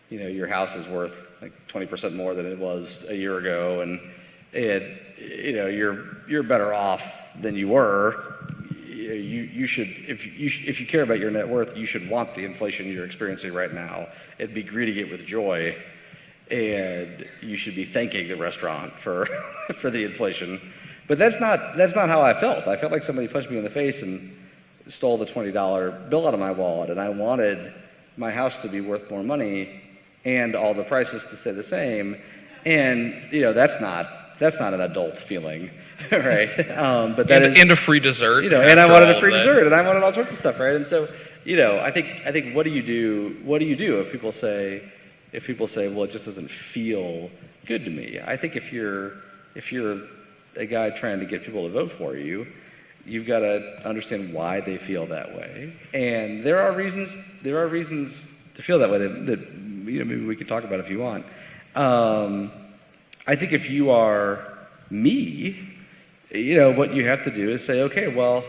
your house is worth like 20% more than it was a year ago, and you're better off than you were. You should, if you care about your net worth, you should want the inflation you're experiencing right now and be greeting it with joy, and you should be thanking the restaurant for the inflation. But that's not how I felt. I felt like somebody punched me in the face and stole the $20 bill out of my wallet, and I wanted my house to be worth more money and all the prices to stay the same. And that's not an adult feeling. Right, but that and a free dessert. And I wanted a free dessert, and I wanted all sorts of stuff, right? And so, I think, what do you do? What do you do if people say, well, it just doesn't feel good to me? I think if you're a guy trying to get people to vote for you, you've got to understand why they feel that way, and there are reasons to feel that way that maybe we could talk about if you want. I think if you are me, what you have to do is say, okay, well,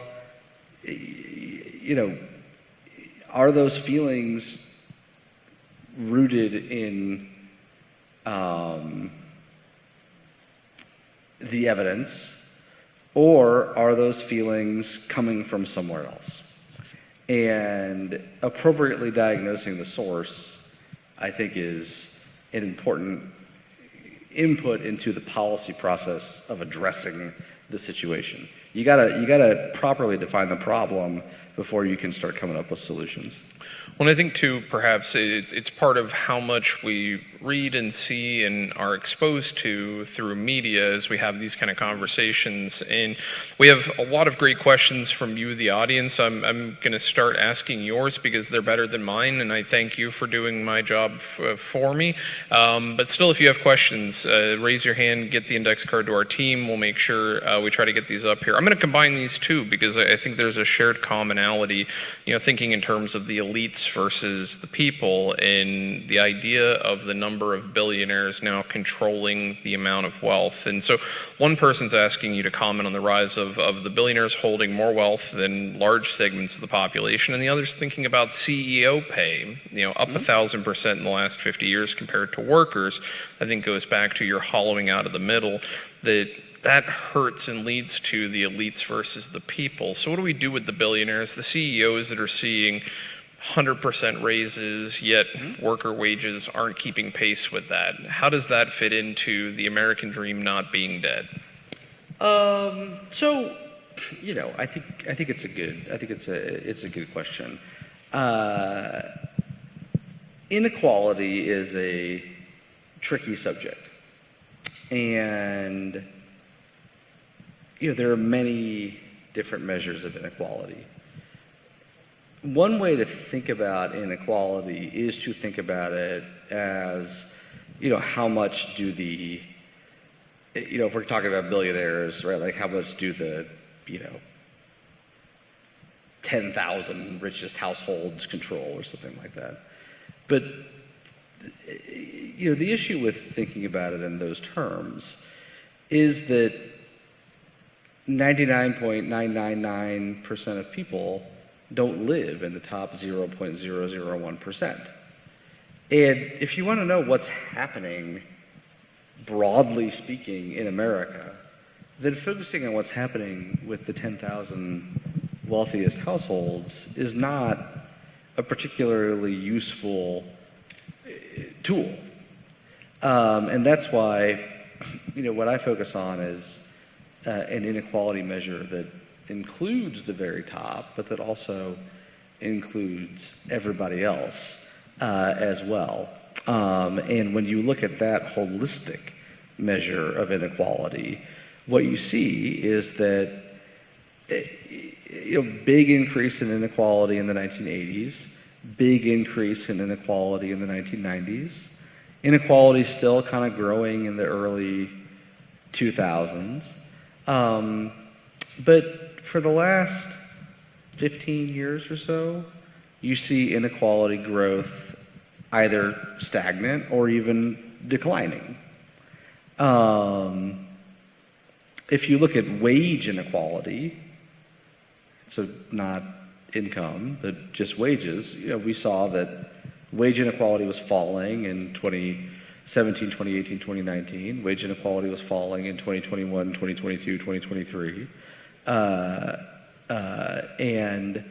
are those feelings rooted in the evidence, or are those feelings coming from somewhere else? And appropriately diagnosing the source, I think, is an important input into the policy process of addressing the situation. You gotta properly define the problem before you can start coming up with solutions. Well, I think too, perhaps it's part of how much we read and see and are exposed to through media as we have these kind of conversations. And we have a lot of great questions from you, the audience. I'm going to start asking yours because they're better than mine, and I thank you for doing my job for me. But still, if you have questions, raise your hand, get the index card to our team. We'll make sure we try to get these up here. I'm going to combine these two because I think there's a shared commonality, thinking in terms of the elites versus the people, and the idea of the number of billionaires now controlling the amount of wealth. And so one person's asking you to comment on the rise of the billionaires holding more wealth than large segments of the population, and the other's thinking about CEO pay, up 1,000% in the last 50 years compared to workers. I think goes back to your hollowing out of the middle, that hurts and leads to the elites versus the people. So what do we do with the billionaires, the CEOs that are seeing 100% raises, yet worker wages aren't keeping pace with that? How does that fit into the American dream not being dead? So, I think it's a good question. Inequality is a tricky subject, and there are many different measures of inequality. One way to think about inequality is to think about it as, how much do the, if we're talking about billionaires, right, like how much do the, 10,000 richest households control or something like that. But, the issue with thinking about it in those terms is that 99.999% of people don't live in the top 0.001%. And if you want to know what's happening, broadly speaking, in America, then focusing on what's happening with the 10,000 wealthiest households is not a particularly useful tool. And that's why, what I focus on is an inequality measure that includes the very top, but that also includes everybody else as well. And when you look at that holistic measure of inequality, what you see is that big increase in inequality in the 1980s, big increase in inequality in the 1990s, inequality still kind of growing in the early 2000s. But for the last 15 years or so, you see inequality growth either stagnant or even declining. If you look at wage inequality, so not income, but just wages, we saw that wage inequality was falling in 2017, 2018, 2019. Wage inequality was falling in 2021, 2022, 2023. And,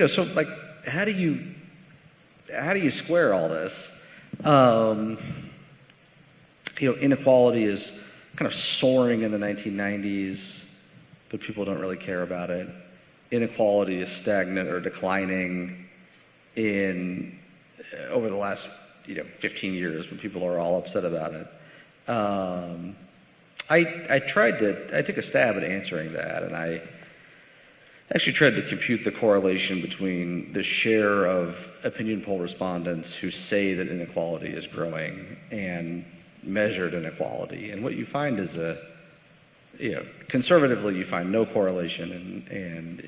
so like, how do you square all this? Inequality is kind of soaring in the 1990s, but people don't really care about it. Inequality is stagnant or declining over the last 15 years, but people are all upset about it. I took a stab at answering that, and I actually tried to compute the correlation between the share of opinion poll respondents who say that inequality is growing and measured inequality. And what you find is conservatively, you find no correlation, and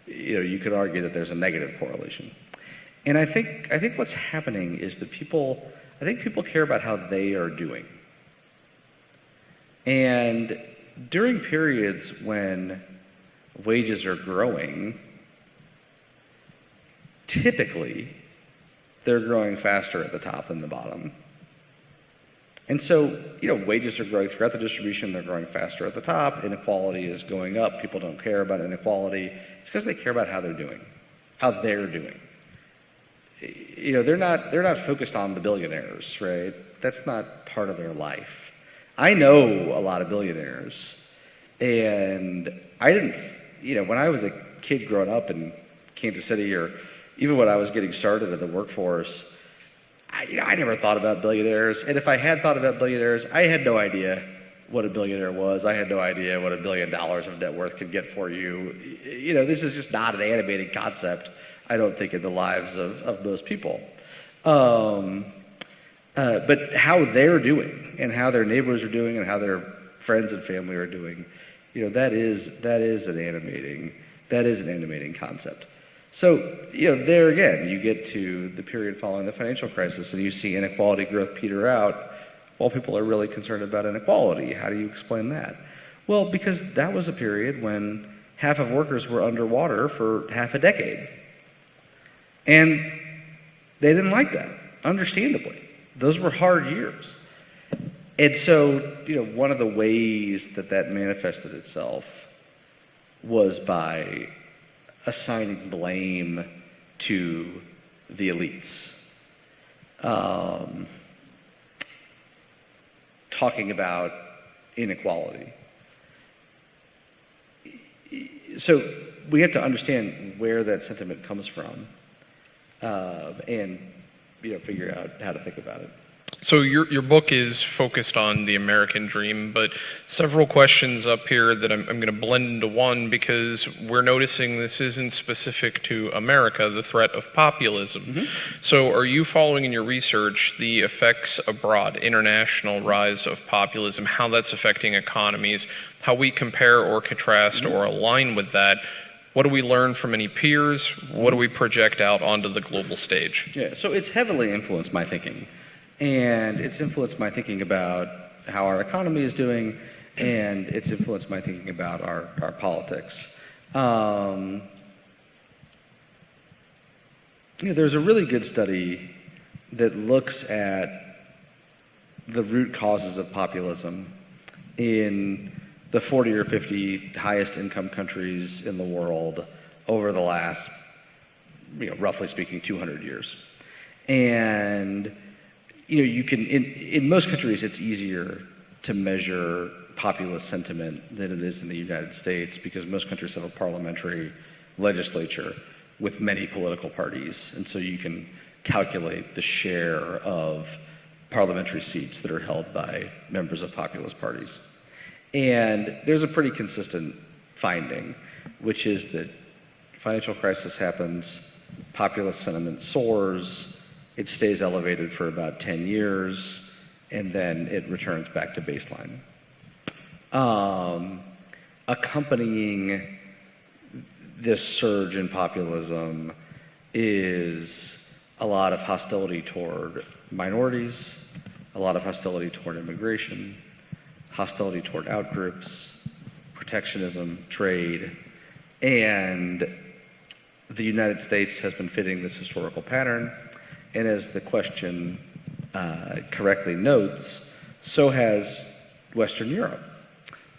you could argue that there's a negative correlation. And I think what's happening is that people care about how they are doing. And during periods when wages are growing, typically they're growing faster at the top than the bottom. And so, wages are growing throughout the distribution, they're growing faster at the top, inequality is going up, people don't care about inequality. It's because they care about how they're doing. They're not focused on the billionaires, right? That's not part of their life. I know a lot of billionaires, and I didn't, when I was a kid growing up in Kansas City, or even when I was getting started in the workforce, I never thought about billionaires. And if I had thought about billionaires, I had no idea what a billionaire was. I had no idea what $1 billion of net worth could get for you. This is just not an animating concept, I don't think, in the lives of most people. But how they're doing, and how their neighbors are doing, and how their friends and family are doing, that is an animating concept. So, there again, you get to the period following the financial crisis, and you see inequality growth peter out while people are really concerned about inequality. How do you explain that? Well, because that was a period when half of workers were underwater for half a decade. And they didn't like that, understandably. Those were hard years. And so, one of the ways that manifested itself was by assigning blame to the elites. Talking about inequality. So we have to understand where that sentiment comes from, and figure out how to think about it. So your book is focused on the American dream, but several questions up here that I'm going to blend into one, because we're noticing this isn't specific to America, the threat of populism. Mm-hmm. So are you following in your research the effects abroad, international rise of populism, how that's affecting economies, how we compare or contrast or align with that? What do we learn from any peers? What do we project out onto the global stage? Yeah, so it's heavily influenced my thinking. And it's influenced my thinking about how our economy is doing, and it's influenced my thinking about our politics. there's a really good study that looks at the root causes of populism in the 40 or 50 highest income countries in the world over the last, roughly speaking, 200 years. And, you can, in most countries, it's easier to measure populist sentiment than it is in the United States, because most countries have a parliamentary legislature with many political parties. And so you can calculate the share of parliamentary seats that are held by members of populist parties. And there's a pretty consistent finding, which is that financial crisis happens, populist sentiment soars, it stays elevated for about 10 years, and then it returns back to baseline. Accompanying this surge in populism is a lot of hostility toward minorities, a lot of hostility toward immigration, hostility toward outgroups, protectionism, trade, and the United States has been fitting this historical pattern. And as the question correctly notes, so has Western Europe,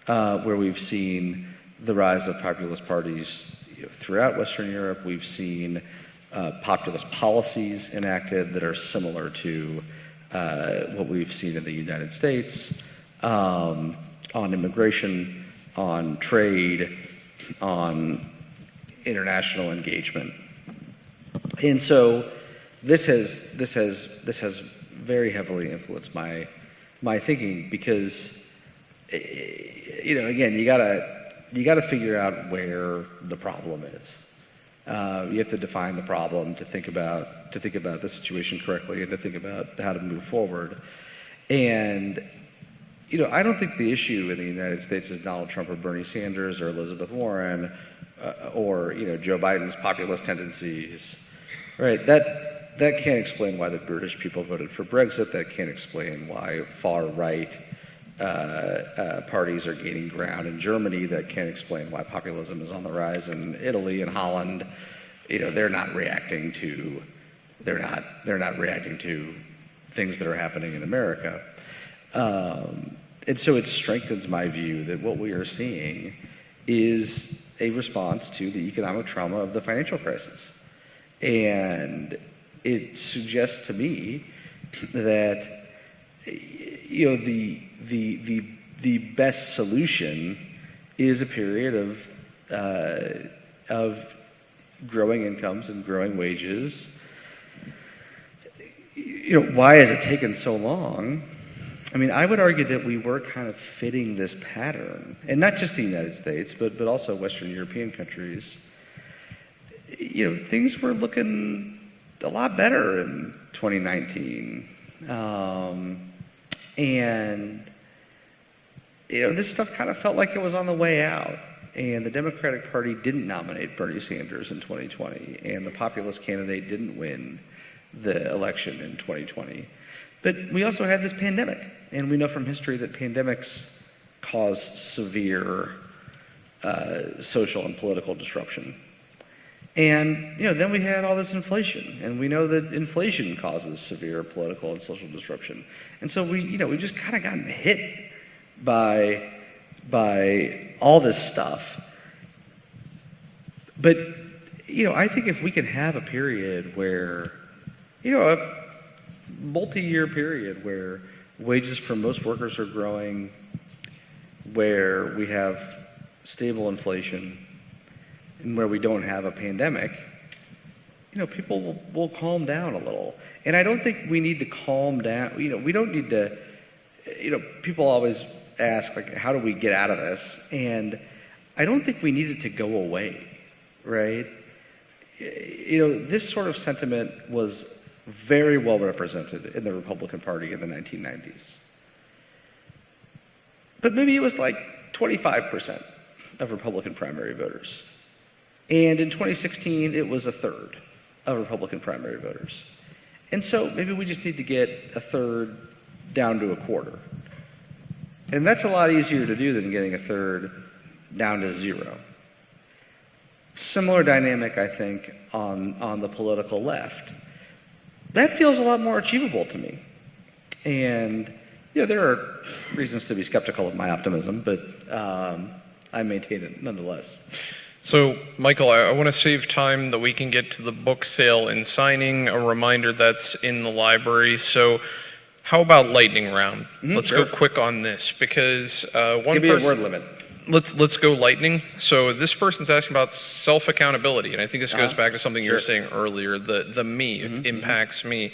where we've seen the rise of populist parties throughout Western Europe. We've seen populist policies enacted that are similar to what we've seen in the United States on immigration, on trade, on international engagement. And so this has very heavily influenced my thinking, because again, you gotta figure out where the problem is. You have to define the problem to think about the situation correctly and to think about how to move forward. And I don't think the issue in the United States is Donald Trump or Bernie Sanders or Elizabeth Warren or Joe Biden's populist tendencies, right? That can't explain why the British people voted for Brexit. That can't explain why far-right parties are gaining ground in Germany. That can't explain why populism is on the rise in Italy and Holland. They're not reacting to things that are happening in America. And so it strengthens my view that what we are seeing is a response to the economic trauma of the financial crisis. And it suggests to me that the best solution is a period of growing incomes and growing wages. Why has it taken so long? I mean, I would argue that we were kind of fitting this pattern, and not just the United States, but also Western European countries. Things were looking a lot better in 2019. And this stuff kind of felt like it was on the way out. And the Democratic Party didn't nominate Bernie Sanders in 2020, and the populist candidate didn't win the election in 2020. But we also had this pandemic, and we know from history that pandemics cause severe social and political disruption. And then we had all this inflation, and we know that inflation causes severe political and social disruption. And so we just kind of gotten hit by all this stuff. But I think if we can have a period where a multi-year period where wages for most workers are growing, where we have stable inflation, and where we don't have a pandemic, people will calm down a little. And I don't think we need to calm down. We don't need to, people always ask, like, how do we get out of this? And I don't think we need it to go away, right? This sort of sentiment was very well represented in the Republican Party in the 1990s. But maybe it was like 25% of Republican primary voters. And in 2016, it was a third of Republican primary voters. And so maybe we just need to get a third down to a quarter. And that's a lot easier to do than getting a third down to zero. Similar dynamic, I think, on the political left. That feels a lot more achievable to me. And there are reasons to be skeptical of my optimism, but I maintain it nonetheless. So, Michael, I want to save time that we can get to the book sale and signing. A reminder that's in the library. So, how about lightning round? Let's go quick on this because one Give me person. a word limit. Let's go lightning. So this person's asking about self-accountability, and I think this goes back to something you were saying earlier. The me it impacts me.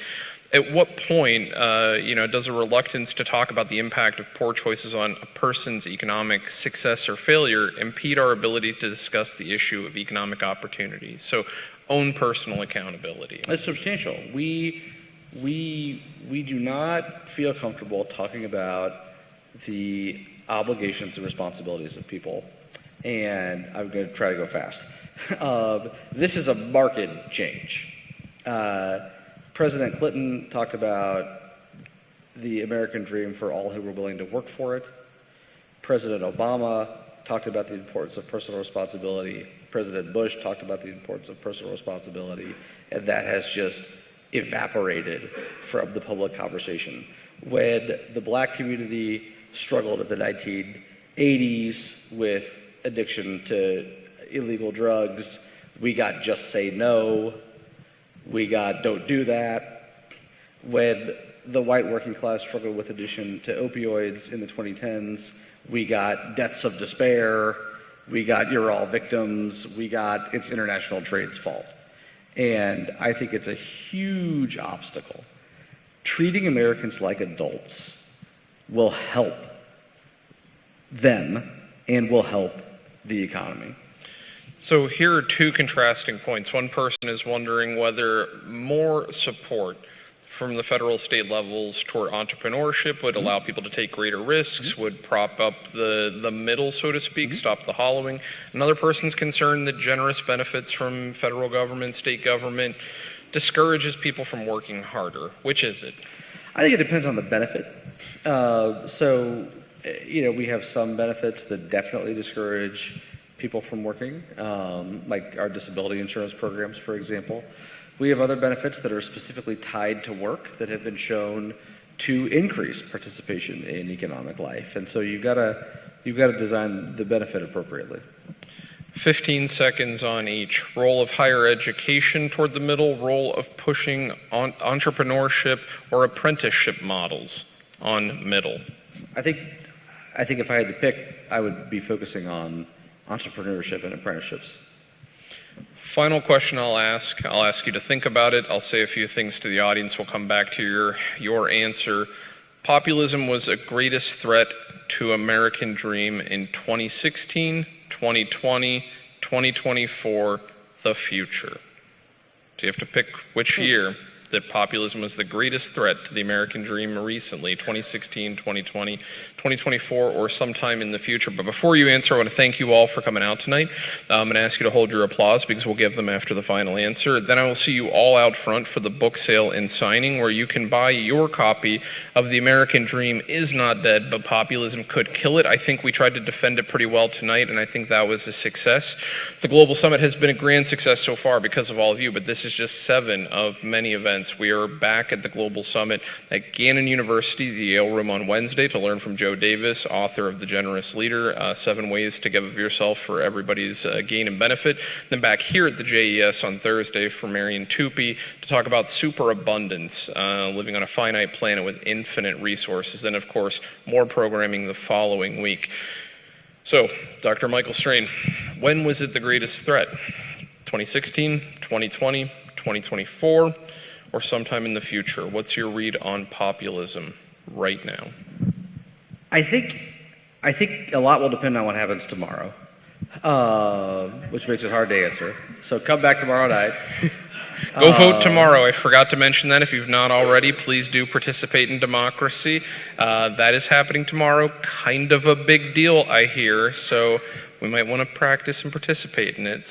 At what point, does a reluctance to talk about the impact of poor choices on a person's economic success or failure impede our ability to discuss the issue of economic opportunity? So, own personal accountability. It's substantial. We do not feel comfortable talking about the obligations and responsibilities of people, and I'm going to try to go fast. This is a marked change. President Clinton talked about the American dream for all who were willing to work for it. President Obama talked about the importance of personal responsibility. President Bush talked about the importance of personal responsibility, and that has just evaporated from the public conversation. When the black community struggled in the 1980s with addiction to illegal drugs, we got Just Say No, we got Don't Do That. When the white working class struggled with addiction to opioids in the 2010s, we got Deaths of Despair, we got You're All Victims, we got It's International Trade's Fault. And I think it's a huge obstacle. Treating Americans like adults will help them and will help the economy. So here are two contrasting points. One person is wondering whether more support from the federal state levels toward entrepreneurship would allow people to take greater risks, would prop up the middle, so to speak, stop the hollowing. Another person's concerned that generous benefits from federal government, state government, discourages people from working harder. Which is it? I think it depends on the benefit. We have some benefits that definitely discourage people from working, like our disability insurance programs, for example. We have other benefits that are specifically tied to work that have been shown to increase participation in economic life, and so you've got to design the benefit appropriately. 15 seconds on each. Role of higher education toward the middle, role of pushing on entrepreneurship or apprenticeship models on middle. I think if I had to pick, I would be focusing on entrepreneurship and apprenticeships. Final question I'll ask you to think about it. I'll say a few things to the audience. We'll come back to your answer. Populism was a greatest threat to American dream in 2016, 2020, 2024, the future. So you have to pick which year that populism was the greatest threat to the American dream recently, 2016, 2020, 2024, or sometime in the future. But before you answer, I want to thank you all for coming out tonight. I'm going to ask you to hold your applause because we'll give them after the final answer. Then I will see you all out front for the book sale and signing where you can buy your copy of The American Dream Is Not Dead, but Populism Could Kill It. I think we tried to defend it pretty well tonight, and I think that was a success. The Global Summit has been a grand success so far because of all of you, but this is just 7 of many events. We are back at the Global Summit at Gannon University, the Yale Room on Wednesday to learn from Joe Davis, author of The Generous Leader, 7 Ways to Give of Yourself for Everybody's Gain and Benefit. Then back here at the JES on Thursday for Marion Tupy to talk about superabundance, living on a finite planet with infinite resources. Then, of course, more programming the following week. So, Dr. Michael Strain, when was it the greatest threat? 2016, 2020, 2024? Or sometime in the future? What's your read on populism right now? I think a lot will depend on what happens tomorrow, which makes it hard to answer. So come back tomorrow night. Go vote tomorrow. I forgot to mention that. If you've not already, please do participate in democracy. That is happening tomorrow. Kind of a big deal, I hear. So we might want to practice and participate in it.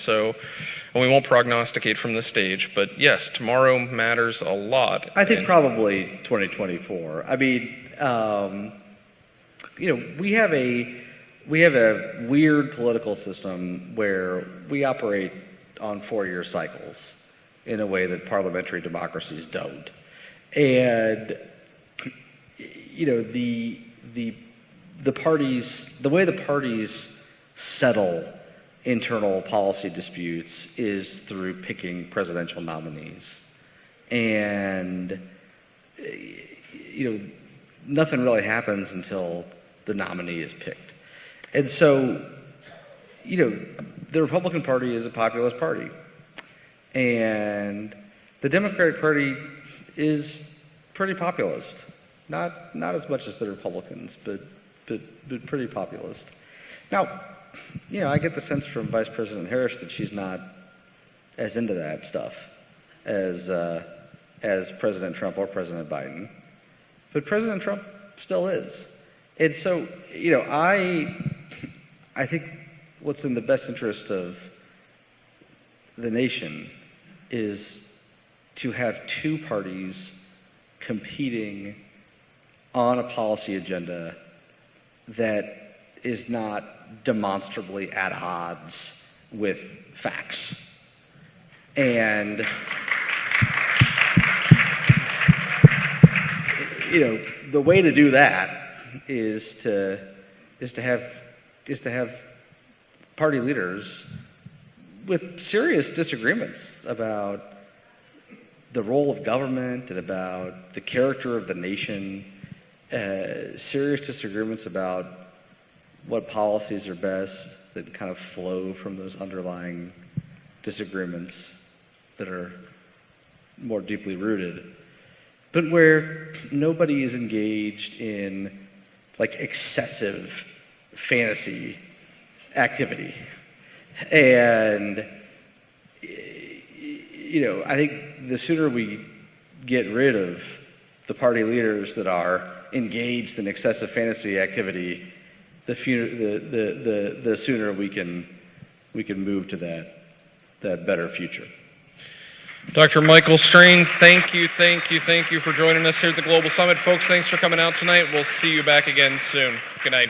And we won't prognosticate from the stage, but yes, tomorrow matters a lot. I think probably 2024. I mean, we have we have a weird political system where we operate on 4-year cycles in a way that parliamentary democracies don't. And, you know, the way the parties settle internal policy disputes is through picking presidential nominees. And, you know, nothing really happens until the nominee is picked. And so, you know, the Republican Party is a populist party. And the Democratic Party is pretty populist. Not as much as the Republicans, but pretty populist. Now, you know, I get the sense from Vice President Harris that she's not as into that stuff as President Trump or President Biden. But President Trump still is. And so, you know, I think what's in the best interest of the nation is to have two parties competing on a policy agenda that is not demonstrably at odds with facts. And, you know, the way to do that is to have party leaders with serious disagreements about the role of government and about the character of the nation, serious disagreements about what policies are best that kind of flow from those underlying disagreements that are more deeply rooted, but where nobody is engaged in like excessive fantasy activity. And, you know, I think the sooner we get rid of the party leaders that are engaged in excessive fantasy activity, the sooner we can move to that better future. Dr. Michael Strain, thank you for joining us here at the Global Summit. Folks, thanks for coming out tonight. We'll see you back again soon. Good night.